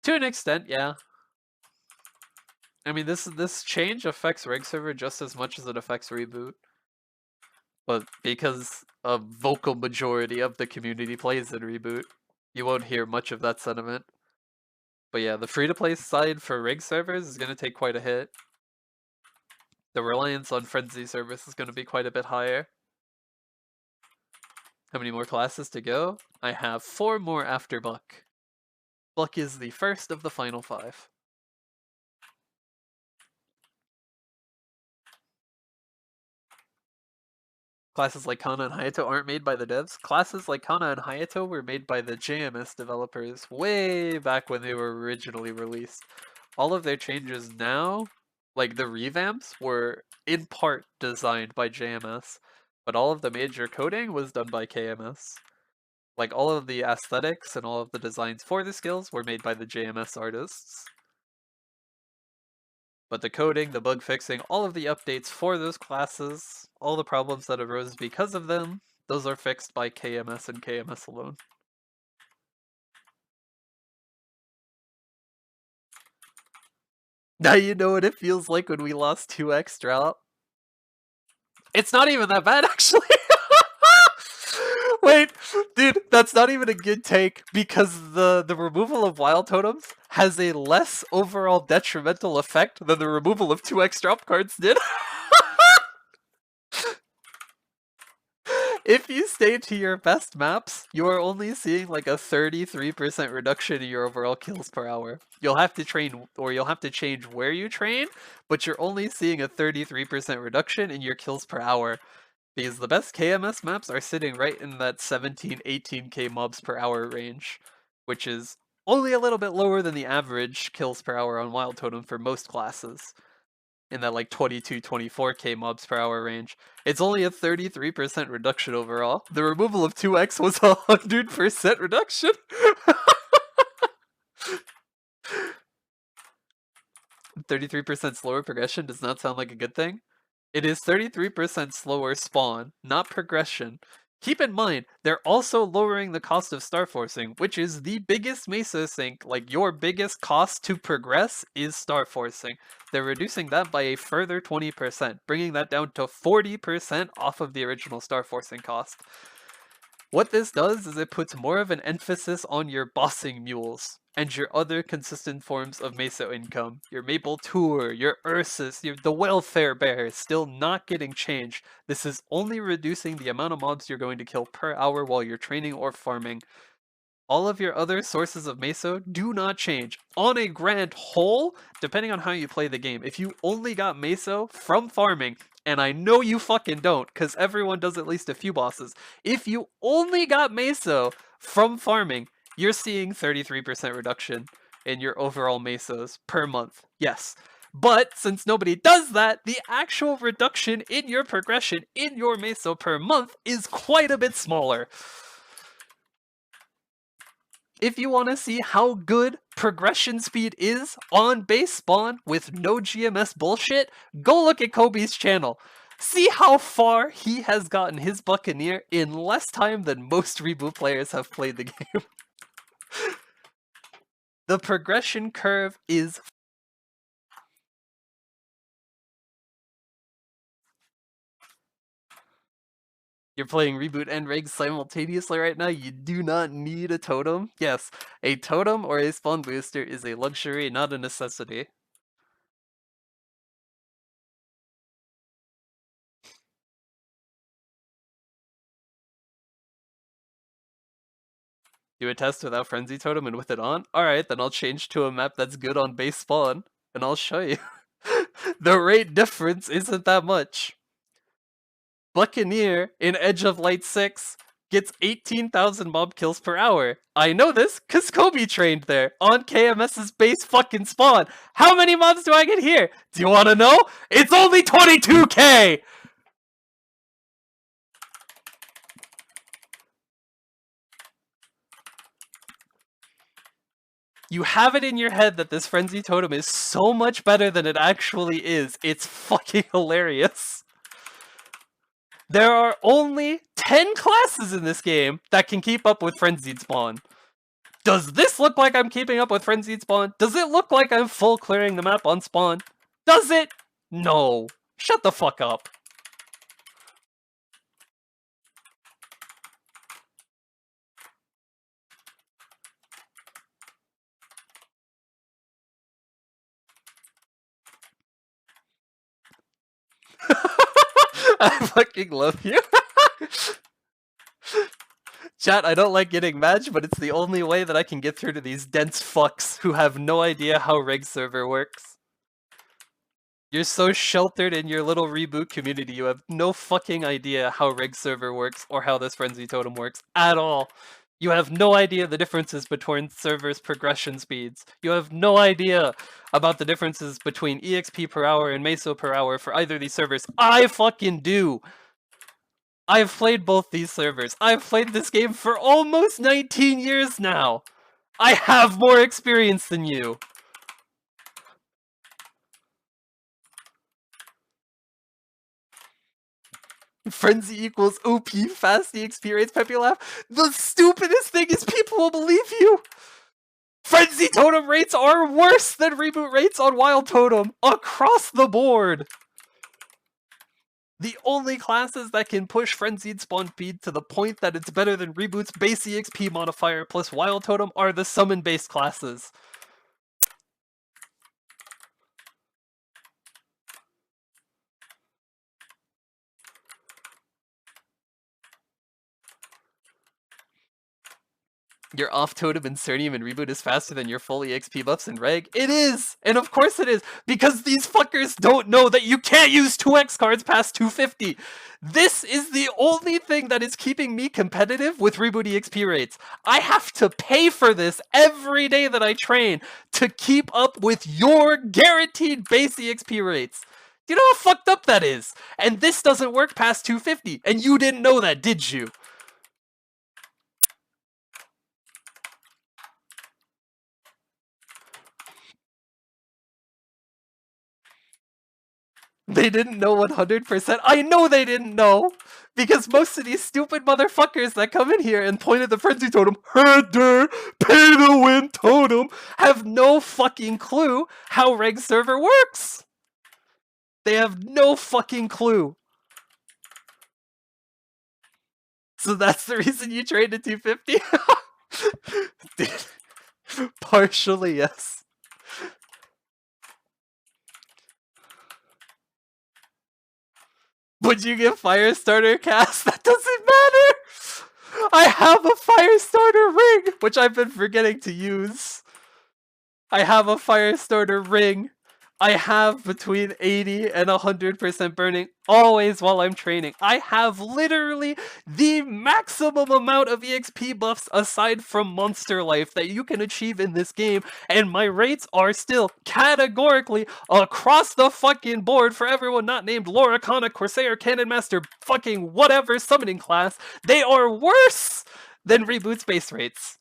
To an extent, yeah. I mean, this change affects rig server just as much as it affects reboot. But because a vocal majority of the community plays in reboot, you won't hear much of that sentiment. But yeah, the free-to-play side for rig servers is going to take quite a hit. The reliance on Frenzy service is going to be quite a bit higher. How many more classes to go? I have 4 more after Buck. Buck is the first of the final 5. Classes like Kanna and Hayato aren't made by the devs. Classes like Kanna and Hayato were made by the JMS developers way back when they were originally released. All of their changes now, like the revamps, were in part designed by JMS, but all of the major coding was done by KMS. Like all of the aesthetics and all of the designs for the skills were made by the JMS artists. But the coding, the bug fixing, all of the updates for those classes, all the problems that arose because of them, those are fixed by KMS and KMS alone. Now you know what it feels like when we lost 2x drop. It's not even that bad, actually. Wait, dude, that's not even a good take because the removal of wild totems has a less overall detrimental effect than the removal of 2x drop cards did. If you stay to your best maps, you are only seeing like a 33% reduction in your overall kills per hour. You'll have to train, or you'll have to change where you train, but you're only seeing a 33% reduction in your kills per hour. Because the best KMS maps are sitting right in that 17-18k mobs per hour range, which is only a little bit lower than the average kills per hour on Wild Totem for most classes. in that like 22, 24k mobs per hour range. It's only a 33% reduction overall. The removal of 2x was a 100% reduction. 33% slower progression does not sound like a good thing. It is 33% slower spawn, not progression. Keep in mind, they're also lowering the cost of star forcing, which is the biggest Mesa sink. Like, your biggest cost to progress is star forcing. They're reducing that by a further 20%, bringing that down to 40% off of the original star forcing cost. What this does is it puts more of an emphasis on your bossing mules and your other consistent forms of Mesa income. Your Maple Tour, your Ursus, the Welfare Bear is still not getting changed. This is only reducing the amount of mobs you're going to kill per hour while you're training or farming. All of your other sources of Meso do not change. On a grand whole, depending on how you play the game, if you only got Meso from farming, and I know you fucking don't, because everyone does at least a few bosses, if you only got Meso from farming, you're seeing 33% reduction in your overall Mesos per month. Yes. But since nobody does that, the actual reduction in your progression in your Meso per month is quite a bit smaller. If you want to see how good progression speed is on base spawn with no GMS bullshit, go look at Kobe's channel. See how far he has gotten his Buccaneer in less time than most reboot players have played the game. The progression curve is... You're playing Reboot and Regs simultaneously right now? You do not need a totem? Yes, a totem or a spawn booster is a luxury, not a necessity. Do a test without Frenzy Totem and with it on? Alright, then I'll change to a map that's good on base spawn, and I'll show you. The rate difference isn't that much. Buccaneer in Edge of Light 6 gets 18,000 mob kills per hour. I know this because Kobe trained there on KMS's base fucking spawn. How many mobs do I get here? Do you want to know? It's only 22k! You have it in your head that this Frenzy Totem is so much better than it actually is. It's fucking hilarious. There are only 10 classes in this game that can keep up with Frenzied Spawn. Does this look like I'm keeping up with Frenzied Spawn? Does it look like I'm full clearing the map on spawn? Does it? No. Shut the fuck up. I fucking love you. Chat, I don't like getting matched, but it's the only way that I can get through to these dense fucks who have no idea how Reg server works. You're so sheltered in your little reboot community, you have no fucking idea how Reg server works or how this Frenzy Totem works at all. You have no idea the differences between servers' progression speeds. You have no idea about the differences between EXP per hour and Meso per hour for either of these servers. I fucking do! I've played both these servers. I've played this game for almost 19 years now! I have more experience than you! Frenzy equals OP, fast EXP rates, Peppy laugh. The stupidest thing is people will believe you! Frenzy Totem rates are worse than reboot rates on Wild Totem, across the board! The only classes that can push Frenzied Spawn Speed to the point that it's better than Reboot's base EXP modifier plus Wild Totem are the summon-based classes. Your off totem in Cernium and Reboot is faster than your full EXP buffs in Reg? It is! And of course it is! Because these fuckers don't know that you can't use 2x cards past 250! This is the only thing that is keeping me competitive with Reboot EXP rates. I have to pay for this every day that I train to keep up with your guaranteed base EXP rates. You know how fucked up that is? And this doesn't work past 250, and you didn't know that, did you? They didn't know 100%. I know they didn't know! Because most of these stupid motherfuckers that come in here and point at the frenzy totem, header, pay to win totem, have no fucking clue how reg server works! They have no fucking clue. So that's the reason you traded 250? Dude, partially, yes. Would you get Firestarter cast? That doesn't matter! I have a Firestarter ring, which I've been forgetting to use. I have a Firestarter ring. I have between 80 and 100% burning always while I'm training. I have literally the maximum amount of EXP buffs aside from Monster Life that you can achieve in this game, and my rates are still categorically across the fucking board for everyone not named Laura, Kanna, Corsair, Cannon Master, fucking whatever summoning class. They are worse than Reboot's base rates.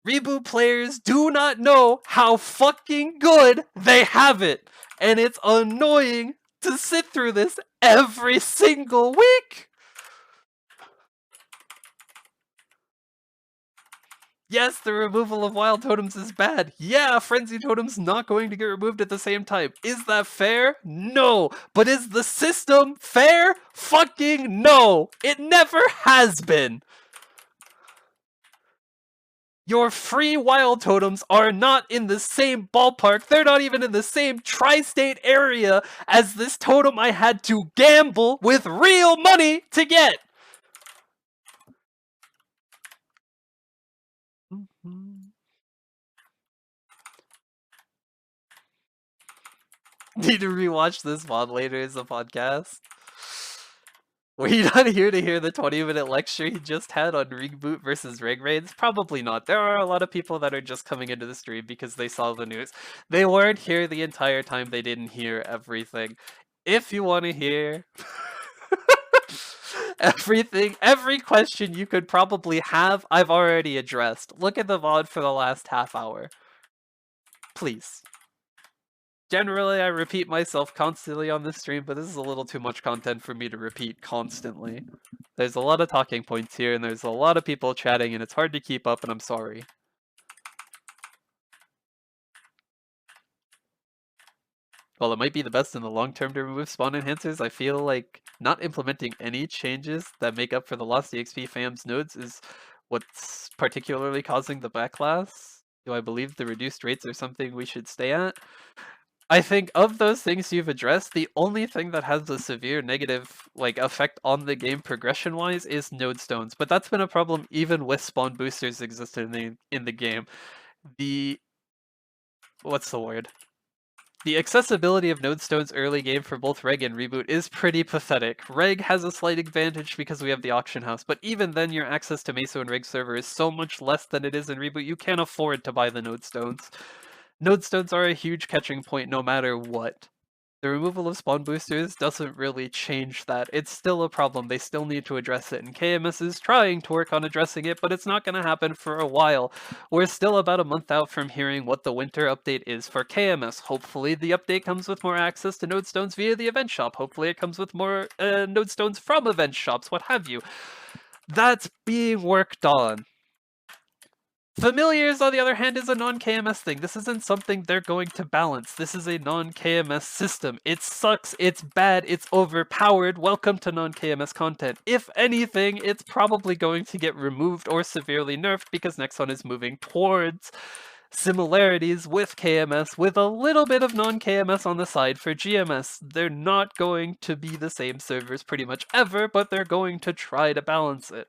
Reboot players do not know how fucking good they have it, and it's annoying to sit through this every single week. Yes, the removal of wild totems is bad. Yeah, frenzy totems not going to get removed at the same time. Is that fair? No. But is the system fair? Fucking no. It never has been. Your free wild totems are not in the same ballpark. They're not even in the same tri-state area as this totem I had to gamble with real money to get. Need to rewatch this VOD later as a podcast. Were you not here to hear the 20-minute lecture he just had on reboot versus reg raids? Probably not. There are a lot of people that are just coming into the stream because they saw the news. They weren't here the entire time. They didn't hear everything. If you want to hear everything, every question you could probably have, I've already addressed. Look at the VOD for the last half hour. Please. Generally, I repeat myself constantly on this stream, but this is a little too much content for me to repeat constantly. There's a lot of talking points here, and there's a lot of people chatting, and it's hard to keep up, and I'm sorry. While it might be the best in the long term to remove spawn enhancers, I feel like not implementing any changes that make up for the lost EXP FAM's nodes is what's particularly causing the backlash. Do I believe the reduced rates are something we should stay at? I think of those things you've addressed, the only thing that has a severe negative effect on the game progression-wise is node stones, but that's been a problem even with spawn boosters existing in the game. What's the word? The accessibility of node stones early game for both Reg and Reboot is pretty pathetic. Reg has a slight advantage because we have the auction house, but even then your access to Meso and Reg server is so much less than it is in Reboot, you can't afford to buy the node stones. Node stones are a huge catching point no matter what. The removal of spawn boosters doesn't really change that. It's still a problem, they still need to address it, and KMS is trying to work on addressing it, but it's not going to happen for a while. We're still about a month out from hearing what the winter update is for KMS. Hopefully the update comes with more access to node stones via the event shop. Hopefully it comes with more node stones from event shops, what have you. That's being worked on. Familiars, on the other hand, is a non-KMS thing. This isn't something they're going to balance. This is a non-KMS system. It sucks, it's bad, it's overpowered. Welcome to non-KMS content. If anything, it's probably going to get removed or severely nerfed because Nexon is moving towards similarities with KMS with a little bit of non-KMS on the side for GMS. They're not going to be the same servers pretty much ever, but they're going to try to balance it.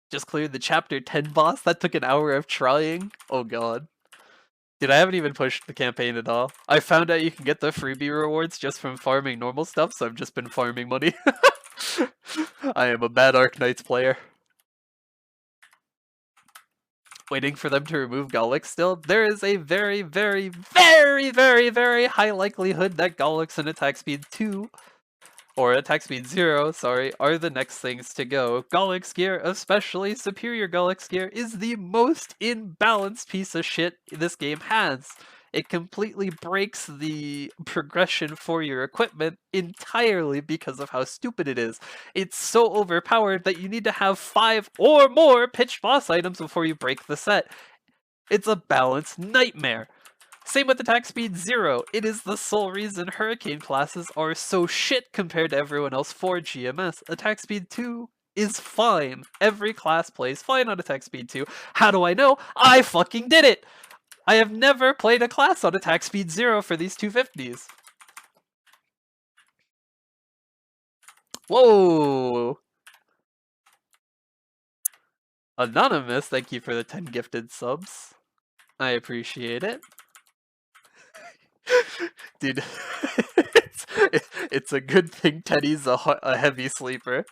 Just cleared the chapter 10 boss? That took an hour of trying? Oh god. Dude, I haven't even pushed the campaign at all. I found out you can get the freebie rewards just from farming normal stuff, so I've just been farming money. I am a bad Arknights player. Waiting for them to remove Gollux still. There is a very, very, very, very, very high likelihood that Gollux and attack speed 2 or attack speed 0, sorry, are the next things to go. Gollux Gear, especially Superior Gollux Gear, is the most imbalanced piece of shit this game has. It completely breaks the progression for your equipment entirely because of how stupid it is. It's so overpowered that you need to have 5 or more pitched boss items before you break the set. It's a balance nightmare. Same with attack speed 0. It is the sole reason Hurricane classes are so shit compared to everyone else for GMS. Attack speed 2 is fine. Every class plays fine on attack speed 2. How do I know? I fucking did it! I have never played a class on attack speed 0 for these 250s. Whoa! Anonymous, thank you for the 10 gifted subs. I appreciate it. Dude, it's a good thing Teddy's a heavy sleeper.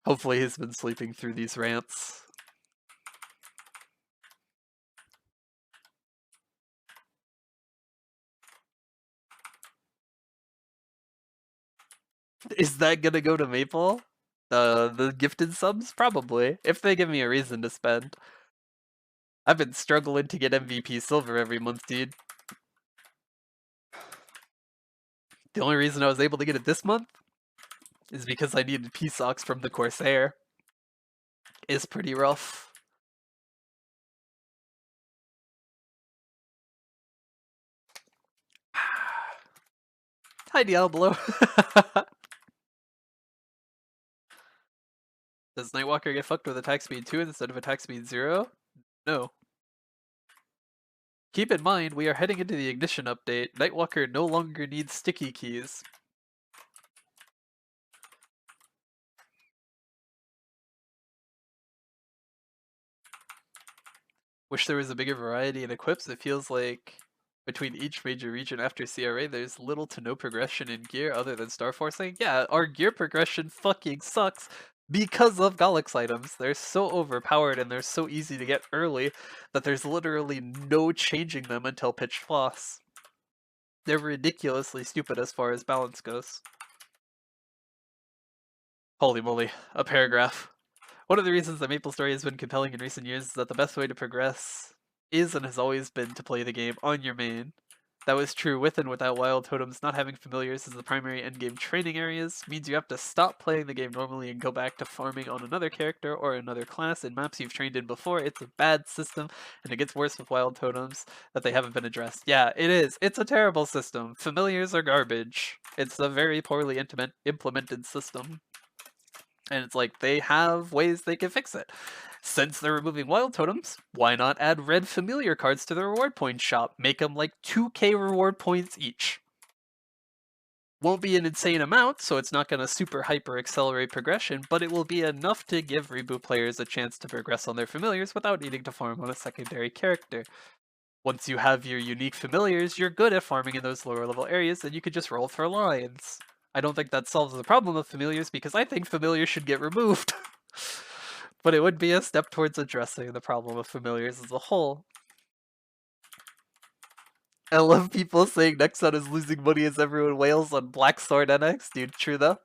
Hopefully he's been sleeping through these rants. Is that gonna go to Maple? The gifted subs? Probably. If they give me a reason to spend. I've been struggling to get MVP Silver every month, dude. The only reason I was able to get it this month is because I needed P-Socks from the Corsair. It's pretty rough. Hi, Diablo. Does Nightwalker get fucked with attack speed 2 instead of attack speed 0? No. Keep in mind, we are heading into the Ignition update. Nightwalker no longer needs sticky keys. Wish there was a bigger variety in equips. It feels like between each major region after CRA, there's little to no progression in gear other than star forcing. Yeah, our gear progression fucking sucks because of Gollux items. They're so overpowered and they're so easy to get early that there's literally no changing them until pitch floss. They're ridiculously stupid as far as balance goes. Holy moly, a paragraph. One of the reasons that MapleStory has been compelling in recent years is that the best way to progress is and has always been to play the game on your main. That was true with and without wild totems. Not having familiars as the primary endgame training areas means you have to stop playing the game normally and go back to farming on another character or another class in maps you've trained in before. It's a bad system, and it gets worse with wild totems that they haven't been addressed. Yeah, it is. It's a terrible system. Familiars are garbage. It's a very poorly implemented system. And it's like, they have ways they can fix it. Since they're removing wild totems, why not add red familiar cards to the reward point shop? Make them like 2k reward points each. Won't be an insane amount, so it's not going to super hyper accelerate progression, but it will be enough to give reboot players a chance to progress on their familiars without needing to farm on a secondary character. Once you have your unique familiars, you're good at farming in those lower level areas, and you could just roll for lines. I don't think that solves the problem of familiars because I think familiars should get removed. But it would be a step towards addressing the problem of familiars as a whole. I love people saying Nexon is losing money as everyone wails on Black Sword NX. Dude, true though.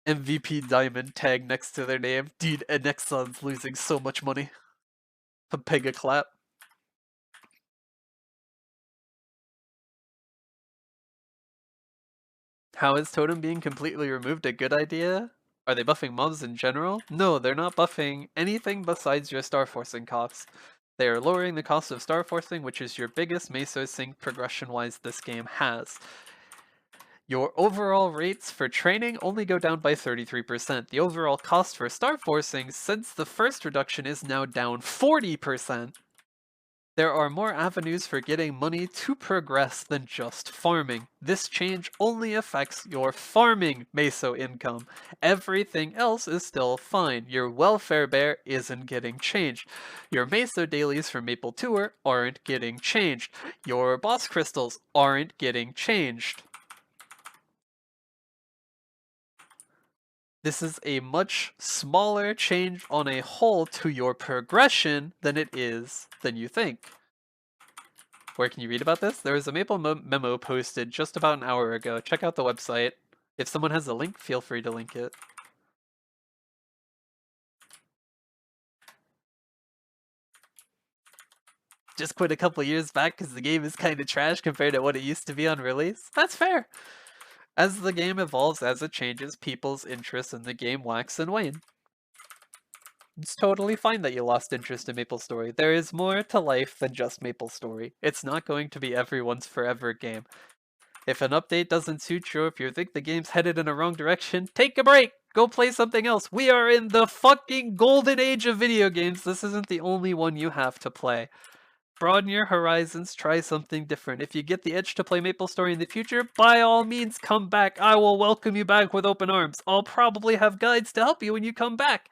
MVP Diamond tag next to their name. Dude, and Nexon's losing so much money. Pega clap. How is Totem being completely removed a good idea? Are they buffing mobs in general? No, they're not buffing anything besides your star forcing costs. They are lowering the cost of star forcing, which is your biggest meso sync progression-wise this game has. Your overall rates for training only go down by 33%. The overall cost for star forcing since the first reduction is now down 40%. There are more avenues for getting money to progress than just farming. This change only affects your farming meso income. Everything else is still fine. Your welfare bear isn't getting changed. Your meso dailies from Maple Tour aren't getting changed. Your boss crystals aren't getting changed. This is a much smaller change on a whole to your progression than it is than you think. Where can you read about this? There was a Maple memo posted just about an hour ago. Check out the website. If someone has a link, feel free to link it. Just quit a couple years back because the game is kind of trash compared to what it used to be on release. That's fair. As the game evolves, as it changes, people's interests in the game wax and wane. It's totally fine that you lost interest in MapleStory. There is more to life than just MapleStory. It's not going to be everyone's forever game. If an update doesn't suit you, if you think the game's headed in a wrong direction, take a break! Go play something else! We are in the fucking golden age of video games! This isn't the only one you have to play. Broaden your horizons, try something different. If you get the itch to play MapleStory in the future, by all means come back. I will welcome you back with open arms. I'll probably have guides to help you when you come back.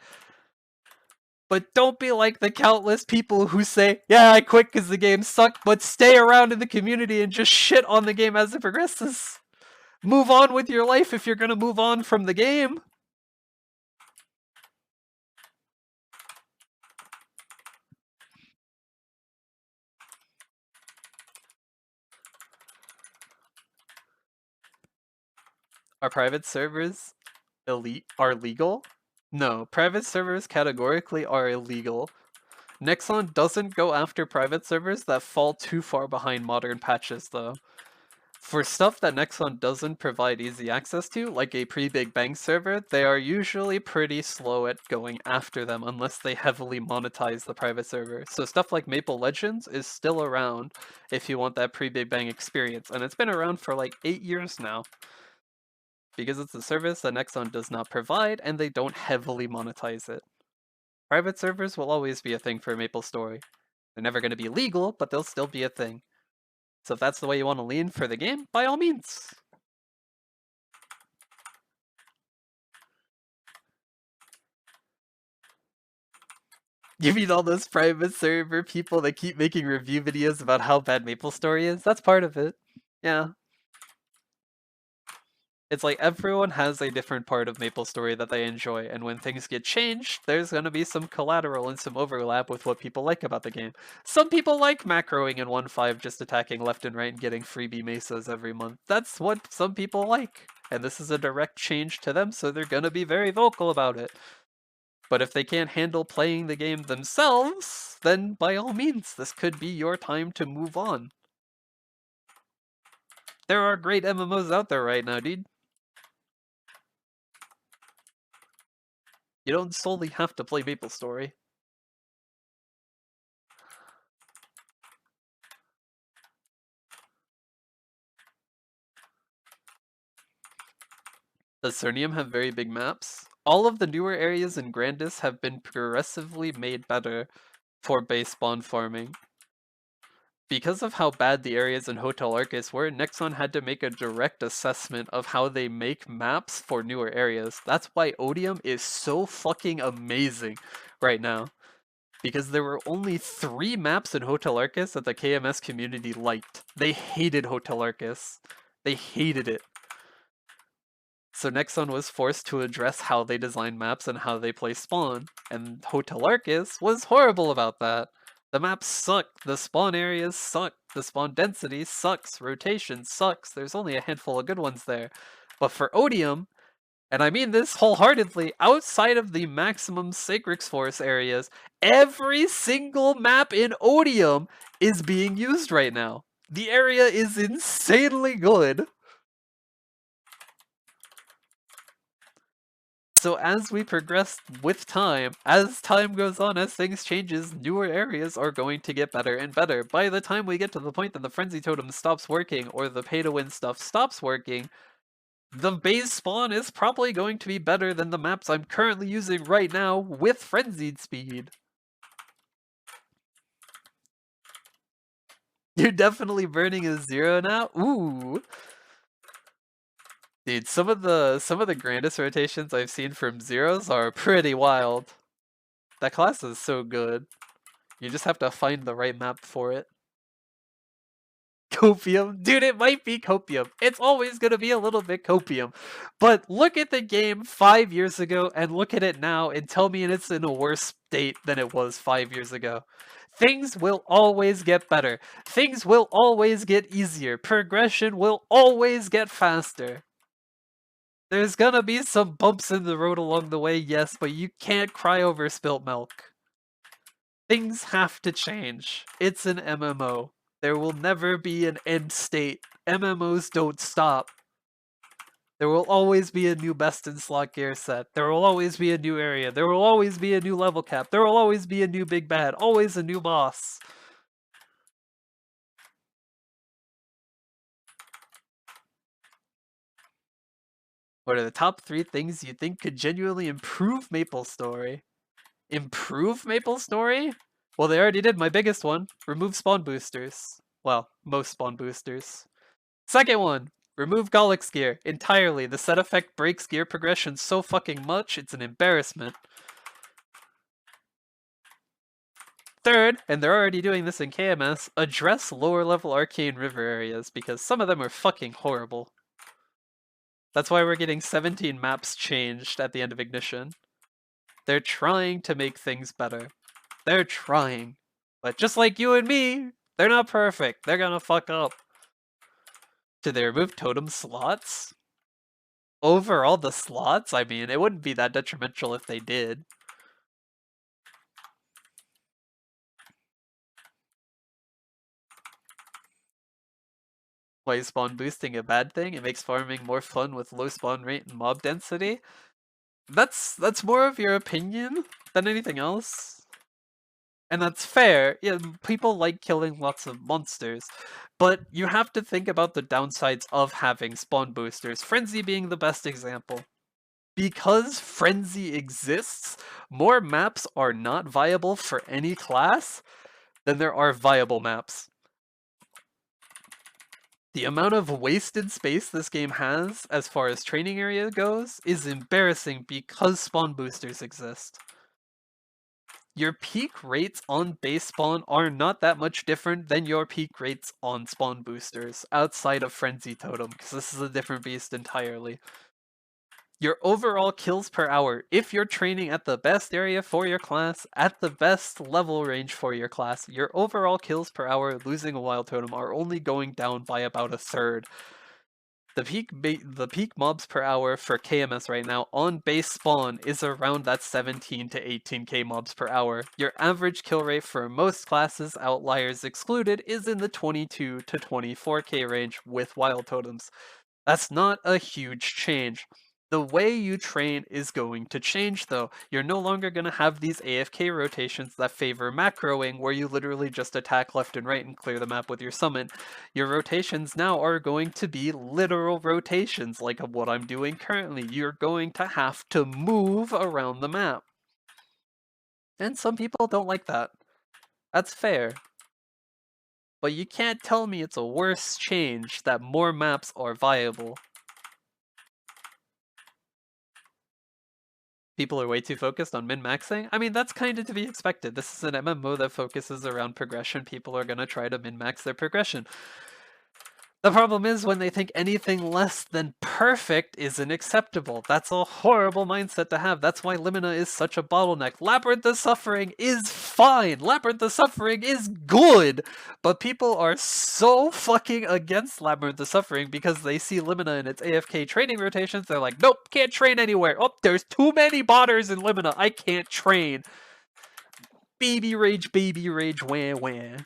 But don't be like the countless people who say, yeah, I quit because the game sucked, but stay around in the community and just shit on the game as it progresses. Move on with your life if you're gonna move on from the game. Are private servers are legal? No, private servers categorically are illegal. Nexon doesn't go after private servers that fall too far behind modern patches, though. For stuff that Nexon doesn't provide easy access to, like a pre-Big Bang server, they are usually pretty slow at going after them unless they heavily monetize the private server. So stuff like Maple Legends is still around if you want that pre-Big Bang experience, and it's been around for like 8 years now. Because it's a service that Nexon does not provide, and they don't heavily monetize it. Private servers will always be a thing for MapleStory. They're never going to be legal, but they'll still be a thing. So if that's the way you want to lean for the game, by all means. You mean all those private server people that keep making review videos about how bad MapleStory is? That's part of it. Yeah. It's like everyone has a different part of MapleStory that they enjoy, and when things get changed, there's gonna be some collateral and some overlap with what people like about the game. Some people like macroing in 1.5, just attacking left and right and getting freebie mesas every month. That's what some people like, and this is a direct change to them, so they're gonna be very vocal about it. But if they can't handle playing the game themselves, then by all means, this could be your time to move on. There are great MMOs out there right now, dude. You don't solely have to play MapleStory. Does Cernium have very big maps? All of the newer areas in Grandis have been progressively made better for base spawn farming. Because of how bad the areas in Hotel Arcus were, Nexon had to make a direct assessment of how they make maps for newer areas. That's why Odium is so fucking amazing right now. Because there were only 3 maps in Hotel Arcus that the KMS community liked. They hated Hotel Arcus. They hated it. So Nexon was forced to address how they design maps and how they play spawn, and Hotel Arcus was horrible about that. The maps suck, the spawn areas suck, the spawn density sucks, rotation sucks, there's only a handful of good ones there. But for Odium, and I mean this wholeheartedly, outside of the maximum Sacrix Force areas, every single map in Odium is being used right now. The area is insanely good. So as we progress with time, as time goes on, as things changes, newer areas are going to get better and better. By the time we get to the point that the Frenzy Totem stops working, or the pay-to-win stuff stops working, the base spawn is probably going to be better than the maps I'm currently using right now with Frenzied Speed. You're definitely burning a 0 now? Ooh. Dude, some of the grandest rotations I've seen from zeros are pretty wild. That class is so good. You just have to find the right map for it. Copium? Dude, it might be copium. It's always gonna be a little bit copium. But look at the game 5 years ago and look at it now and tell me it's in a worse state than it was 5 years ago. Things will always get better. Things will always get easier. Progression will always get faster. There's gonna be some bumps in the road along the way, yes, but you can't cry over spilt milk. Things have to change. It's an MMO. There will never be an end state. MMOs don't stop. There will always be a new best in slot gear set. There will always be a new area. There will always be a new level cap. There will always be a new big bad. Always a new boss. What are the top 3 things you think could genuinely improve MapleStory? Improve MapleStory? Well, they already did my biggest one. Remove spawn boosters. Well, most spawn boosters. Second one, remove Gollux Gear entirely. The set effect breaks gear progression so fucking much, it's an embarrassment. Third, and they're already doing this in KMS, address lower level Arcane River areas, because some of them are fucking horrible. That's why we're getting 17 maps changed at the end of Ignition. They're trying to make things better. They're trying. But just like you and me, they're not perfect. They're gonna fuck up. Did they remove totem slots? Overall, the slots? I mean, it wouldn't be that detrimental if they did. Why is spawn boosting a bad thing? It makes farming more fun with low spawn rate and mob density? That's more of your opinion than anything else. And that's fair. Yeah, people like killing lots of monsters. But you have to think about the downsides of having spawn boosters, Frenzy being the best example. Because Frenzy exists, more maps are not viable for any class than there are viable maps. The amount of wasted space this game has as far as training area goes is embarrassing because spawn boosters exist. Your peak rates on base spawn are not that much different than your peak rates on spawn boosters outside of Frenzy Totem, because this is a different beast entirely. Your overall kills per hour, if you're training at the best area for your class, at the best level range for your class, your overall kills per hour losing a wild totem are only going down by about a third. The peak mobs per hour for KMS right now on base spawn is around that 17 to 18k mobs per hour. Your average kill rate for most classes, outliers excluded, is in the 22 to 24k range with wild totems. That's not a huge change. The way you train is going to change though. You're no longer going to have these AFK rotations that favor macroing where you literally just attack left and right and clear the map with your summon. Your rotations now are going to be literal rotations like what I'm doing currently. You're going to have to move around the map. And some people don't like that. That's fair. But you can't tell me it's a worse change that more maps are viable. People are way too focused on min-maxing? I mean, that's kind of to be expected. This is an MMO that focuses around progression. People are going to try to min-max their progression. The problem is when they think anything less than perfect isn't acceptable. That's a horrible mindset to have. That's why Limina is such a bottleneck. Labyrinth of Suffering is fine. Labyrinth of Suffering is good. But people are so fucking against Labyrinth of Suffering because they see Limina in its AFK training rotations. They're like, nope, can't train anywhere. Oh, there's too many botters in Limina. I can't train. Baby rage, wah wah.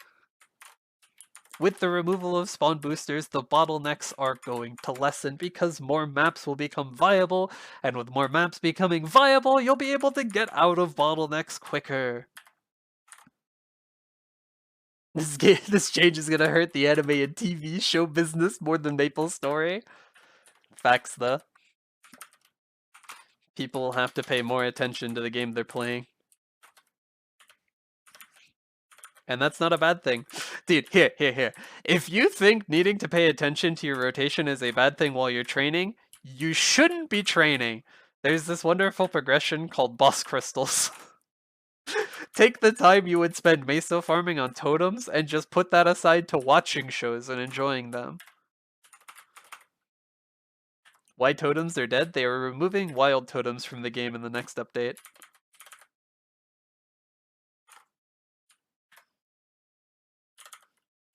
With the removal of spawn boosters, the bottlenecks are going to lessen because more maps will become viable, and with more maps becoming viable, you'll be able to get out of bottlenecks quicker. This change is gonna hurt the anime and TV show business more than MapleStory. Facts though. People will have to pay more attention to the game they're playing. And that's not a bad thing. Dude, here. If you think needing to pay attention to your rotation is a bad thing while you're training, you shouldn't be training. There's this wonderful progression called boss crystals. Take the time you would spend meso farming on totems and just put that aside to watching shows and enjoying them. Why totems are dead? They are removing wild totems from the game in the next update.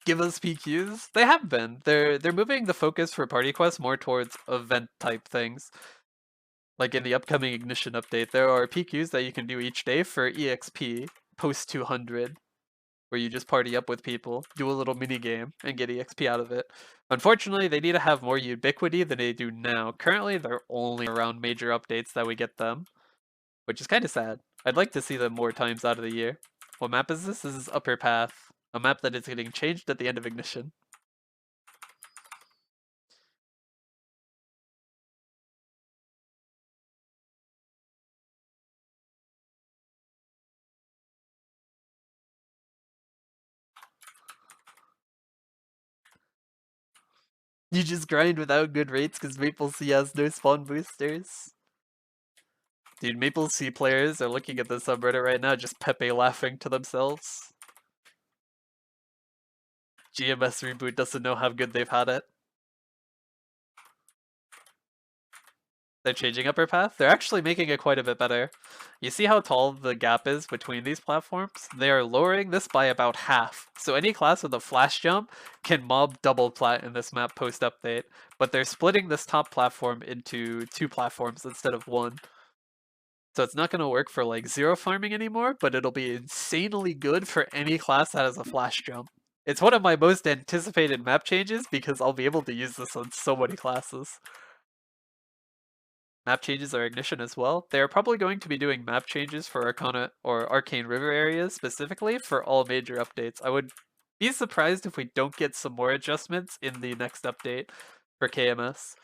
Give us PQs? They have been. They're moving the focus for party quests more towards event type things. Like in the upcoming Ignition update, there are PQs that you can do each day for EXP post 200, where you just party up with people, do a little mini game, and get EXP out of it. Unfortunately, they need to have more ubiquity than they do now. Currently, they're only around major updates that we get them, which is kind of sad. I'd like to see them more times out of the year. What map is this? This is Upper Path, a map that is getting changed at the end of Ignition. You just grind without good rates because MapleStory has no spawn boosters. Dude, MapleStory players are looking at the subreddit right now, just Pepe laughing to themselves. GMS reboot doesn't know how good they've had it. They're changing Upper Path. They're actually making it quite a bit better. You see how tall the gap is between these platforms? They are lowering this by about half. So any class with a flash jump can mob double plat in this map post-update. But they're splitting this top platform into 2 platforms instead of 1. So it's not going to work for like zero farming anymore, but it'll be insanely good for any class that has a flash jump. It's one of my most anticipated map changes because I'll be able to use this on so many classes. Map changes are Ignition as well. They're probably going to be doing map changes for Arcana or Arcane River areas specifically for all major updates. I would be surprised if we don't get some more adjustments in the next update for KMS.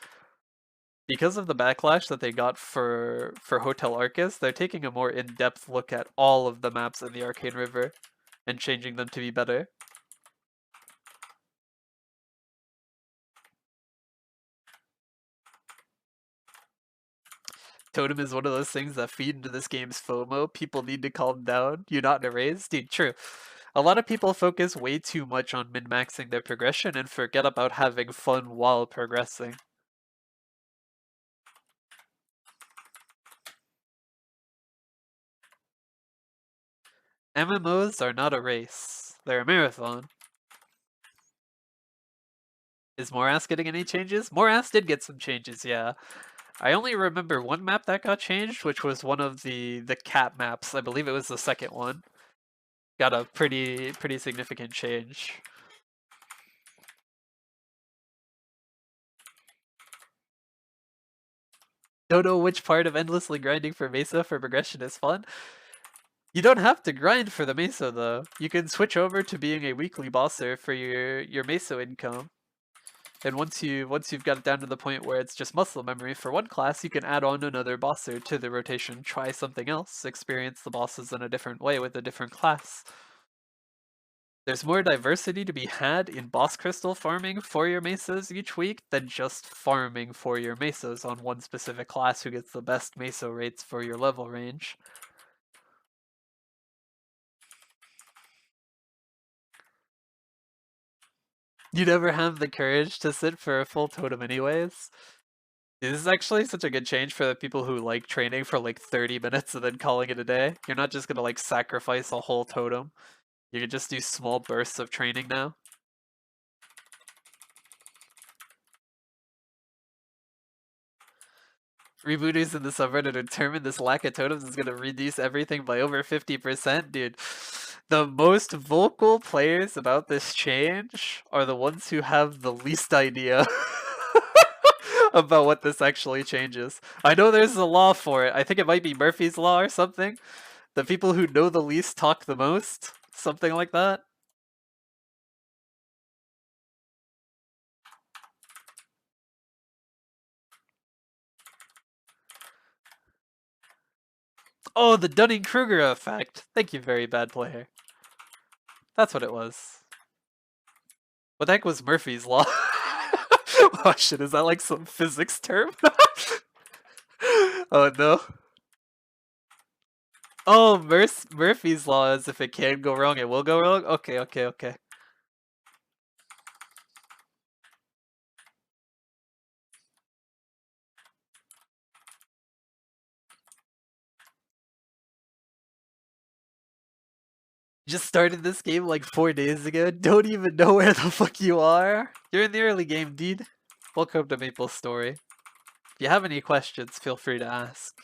Because of the backlash that they got for Hotel Arcus, they're taking a more in-depth look at all of the maps in the Arcane River and changing them to be better. Totem is one of those things that feed into this game's FOMO. People need to calm down. You're not in a race? Dude, true. A lot of people focus way too much on min-maxing their progression and forget about having fun while progressing. MMOs are not a race. They're a marathon. Is Morass getting any changes? Morass did get some changes, yeah. I only remember one map that got changed, which was one of the cat maps. I believe it was the second one. Got a pretty significant change. Don't know which part of endlessly grinding for Mesa for progression is fun. You don't have to grind for the Mesa though. You can switch over to being a weekly bosser for your Mesa income. And once you've got it down to the point where it's just muscle memory for one class, you can add on another bosser to the rotation, try something else, experience the bosses in a different way with a different class. There's more diversity to be had in boss crystal farming for your mesas each week than just farming for your mesas on one specific class who gets the best meso rates for your level range. You never have the courage to sit for a full totem anyways. This is actually such a good change for the people who like training for like 30 minutes and then calling it a day. You're not just gonna like sacrifice a whole totem. You can just do small bursts of training now. Rebooters in the subreddit determined this lack of totems is gonna reduce everything by over 50%, dude. The most vocal players about this change are the ones who have the least idea about what this actually changes. I know there's a law for it. I think it might be Murphy's Law or something. The people who know the least talk the most. Something like that. Oh, the Dunning-Kruger effect. Thank you, very bad player. That's what it was. What the heck was Murphy's Law? Oh shit, is that like some physics term? Oh no. Oh, Murphy's Law is if it can go wrong, it will go wrong? Okay, okay, okay. Just started this game like 4 days ago. Don't even know where the fuck you are. You're in the early game, dude. Welcome to MapleStory. If you have any questions, feel free to ask.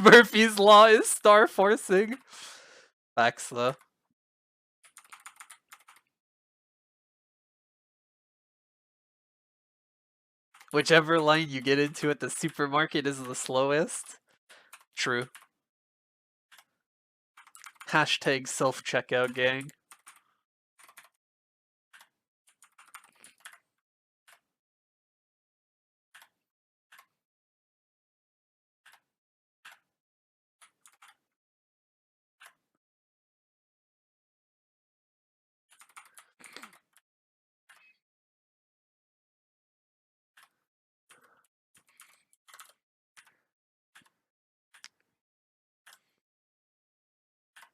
Murphy's Law is star forcing. Facts though. Whichever line you get into at the supermarket is the slowest. True. Hashtag self-checkout gang.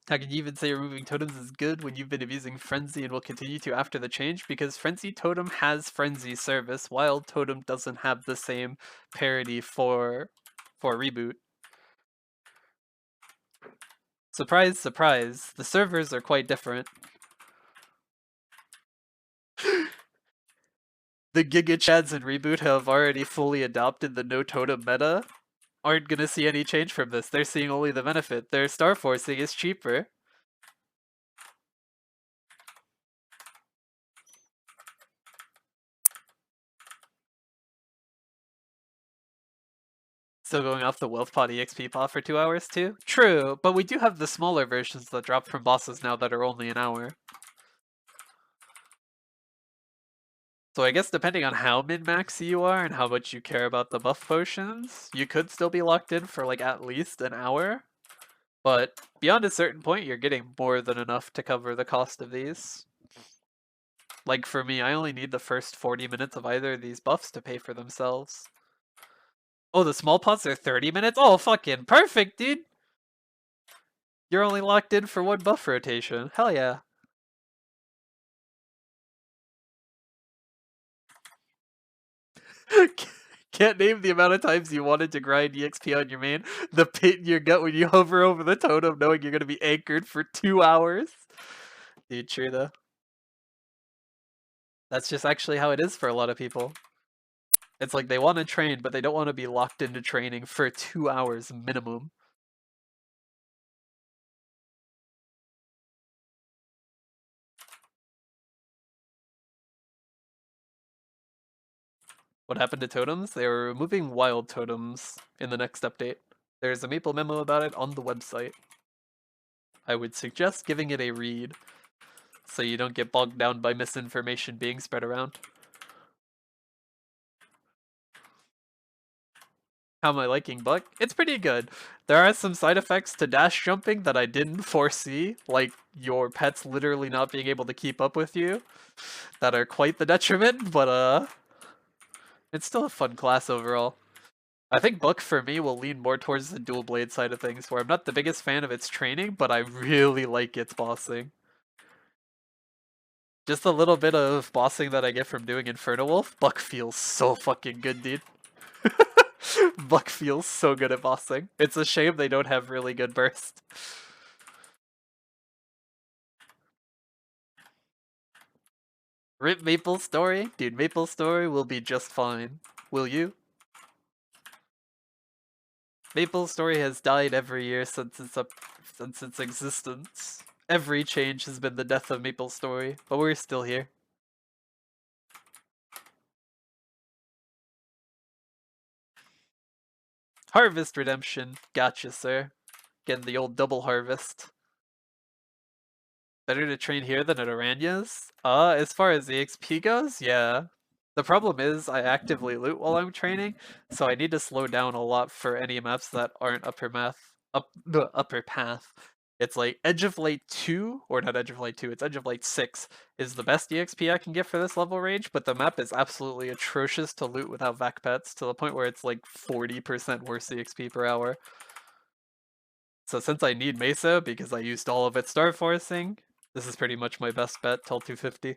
How can you even say removing totems is good when you've been abusing Frenzy and will continue to after the change? Because Frenzy Totem has Frenzy service, while Totem doesn't have the same parity for reboot. Surprise, surprise, the servers are quite different. The Giga Chads in Reboot have already fully adopted the no totem meta. Aren't gonna see any change from this. They're seeing only the benefit. Their star forcing is cheaper. Still going off the Wealth Pot EXP pot for 2 hours too? True, but we do have the smaller versions that drop from bosses now that are only an hour. So I guess depending on how min-max you are and how much you care about the buff potions, you could still be locked in for like at least an hour. But beyond a certain point, you're getting more than enough to cover the cost of these. Like for me, I only need the first 40 minutes of either of these buffs to pay for themselves. Oh, the small pots are 30 minutes? Oh, fucking perfect, dude! You're only locked in for one buff rotation. Hell yeah. Can't name the amount of times you wanted to grind EXP on your main. The pit in your gut when you hover over the totem knowing you're gonna be anchored for 2 hours. Dude, true though. That's just actually how it is for a lot of people. It's like they want to train, but they don't want to be locked into training for 2 hours minimum. What happened to totems? They are removing wild totems in the next update. There's a Maple memo about it on the website. I would suggest giving it a read, so you don't get bogged down by misinformation being spread around. How am I liking Buck? It's pretty good. There are some side effects to dash jumping that I didn't foresee, like your pets literally not being able to keep up with you, that are quite the detriment, but it's still a fun class overall. I think Buck for me will lean more towards the dual blade side of things, where I'm not the biggest fan of its training, but I really like its bossing. Just a little bit of bossing that I get from doing Inferno Wolf, Buck feels so fucking good, dude. Buck feels so good at bossing. It's a shame they don't have really good burst. Rip MapleStory? Dude, MapleStory will be just fine. Will you? MapleStory has died every year since its existence. Every change has been the death of MapleStory, but we're still here. Harvest Redemption. Gotcha, sir. Getting the old double harvest. Better to train here than at Aranya's? As far as the XP goes, yeah. The problem is I actively loot while I'm training, so I need to slow down a lot for any maps that aren't upper path. It's like Edge of Light 2, or not Edge of Light 2, it's Edge of Light 6 is the best EXP I can get for this level range, but the map is absolutely atrocious to loot without vac pets, to the point where it's like 40% worse EXP per hour. So since I need Mesa, because I used all of it Star Forcing, this is pretty much my best bet till 250.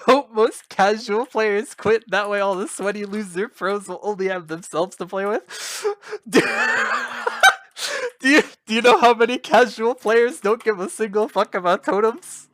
Hope most casual players quit, that way all the sweaty loser pros will only have themselves to play with. do, do you know how many casual players don't give a single fuck about totems?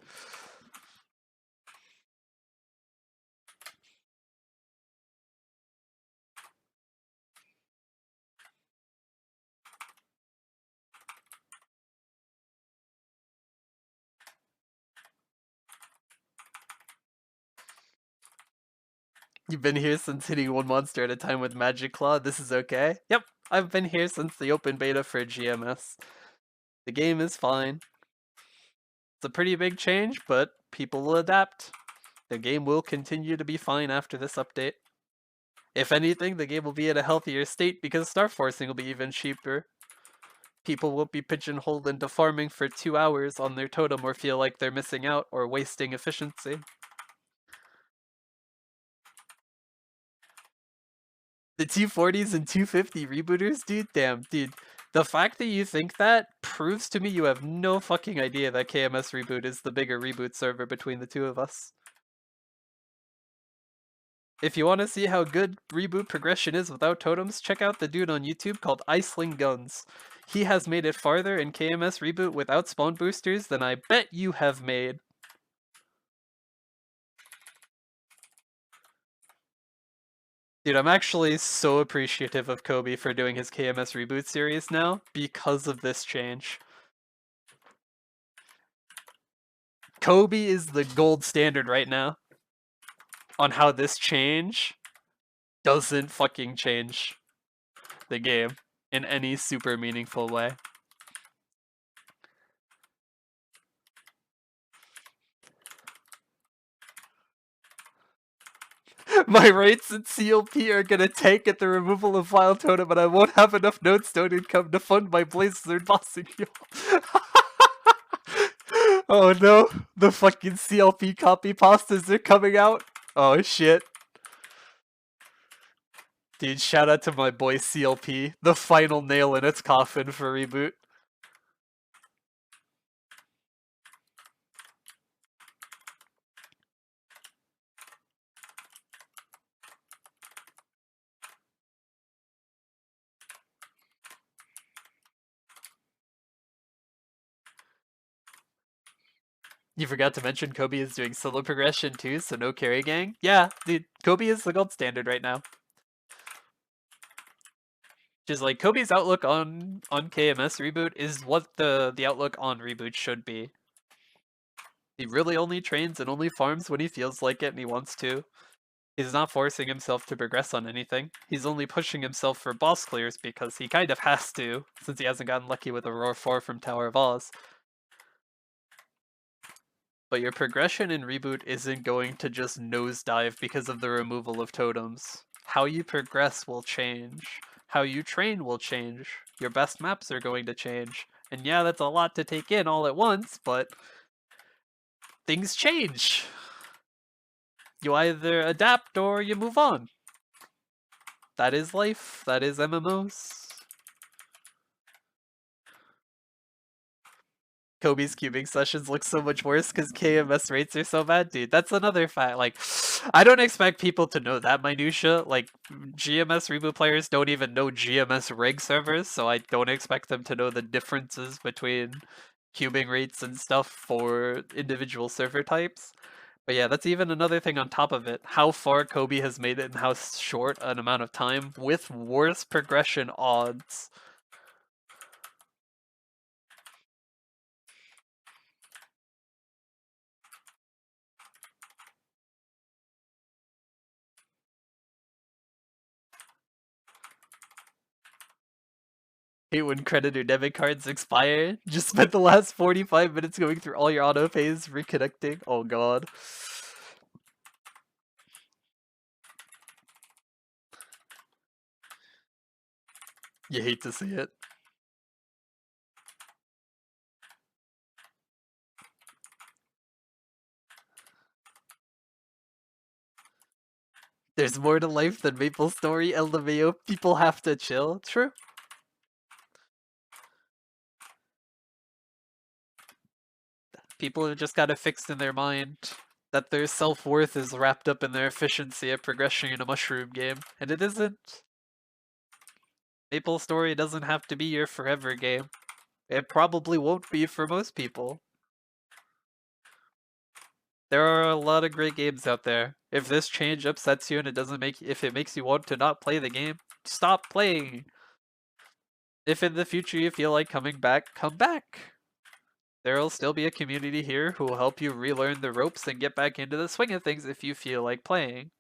You've been here since hitting one monster at a time with Magic Claw, this is okay? Yep, I've been here since the open beta for GMS. The game is fine. It's a pretty big change, but people will adapt. The game will continue to be fine after this update. If anything, the game will be in a healthier state because Star Forcing will be even cheaper. People won't be pigeonholed into farming for 2 hours on their totem or feel like they're missing out or wasting efficiency. The 240s and 250 rebooters, dude? Damn, dude. The fact that you think that proves to me you have no fucking idea that KMS Reboot is the bigger reboot server between the two of us. If you want to see how good reboot progression is without totems, check out the dude on YouTube called Iceling Guns. He has made it farther in KMS Reboot without spawn boosters than I bet you have made. Dude, I'm actually so appreciative of Kobe for doing his KMS Reboot series now because of this change. Kobe is the gold standard right now on how this change doesn't fucking change the game in any super meaningful way. My rates in CLP are gonna tank at the removal of Wild Totem, and I won't have enough Nodestone income to fund my Blazezard bossing you. Oh no, the fucking CLP copy pastas are coming out. Oh shit. Dude, shout out to my boy CLP, the final nail in its coffin for reboot. You forgot to mention Kobe is doing solo progression too, so no carry gang? Yeah, dude, Kobe is the gold standard right now. Just like Kobe's outlook on KMS reboot is what the outlook on reboot should be. He really only trains and only farms when he feels like it and he wants to. He's not forcing himself to progress on anything. He's only pushing himself for boss clears because he kind of has to, since he hasn't gotten lucky with a Roar 4 from Tower of Oz. But your progression in reboot isn't going to just nosedive because of the removal of totems. How you progress will change. How you train will change. Your best maps are going to change. And yeah, that's a lot to take in all at once, but things change. You either adapt or you move on. That is life. That is MMOs. Kobe's cubing sessions look so much worse because KMS rates are so bad, dude. That's another fact. Like, I don't expect people to know that minutia. Like, GMS reboot players don't even know GMS reg servers, so I don't expect them to know the differences between cubing rates and stuff for individual server types. But yeah, that's even another thing on top of it. How far Kobe has made it in how short an amount of time with worse progression odds. Hate when credit or debit cards expire. Just spent the last 45 minutes going through all your auto pays, reconnecting. Oh god. You hate to see it. There's more to life than MapleStory, LMAO. People have to chill. True. People have just got it fixed in their mind that their self-worth is wrapped up in their efficiency at progression in a mushroom game, and it isn't. MapleStory doesn't have to be your forever game. It probably won't be for most people. There are a lot of great games out there. If this change upsets you and if it makes you want to not play the game, stop playing. If in the future you feel like coming back, come back. There'll still be a community here who will help you relearn the ropes and get back into the swing of things if you feel like playing.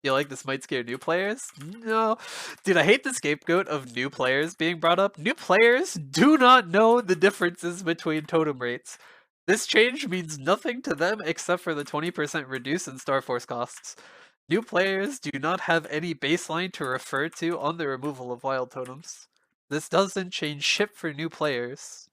Feel like this might scare new players? No. Dude, I hate the scapegoat of new players being brought up. New players do not know the differences between totem rates. This change means nothing to them except for the 20% reduce in Star Force costs. New players do not have any baseline to refer to on the removal of wild totems. This doesn't change shit for new players.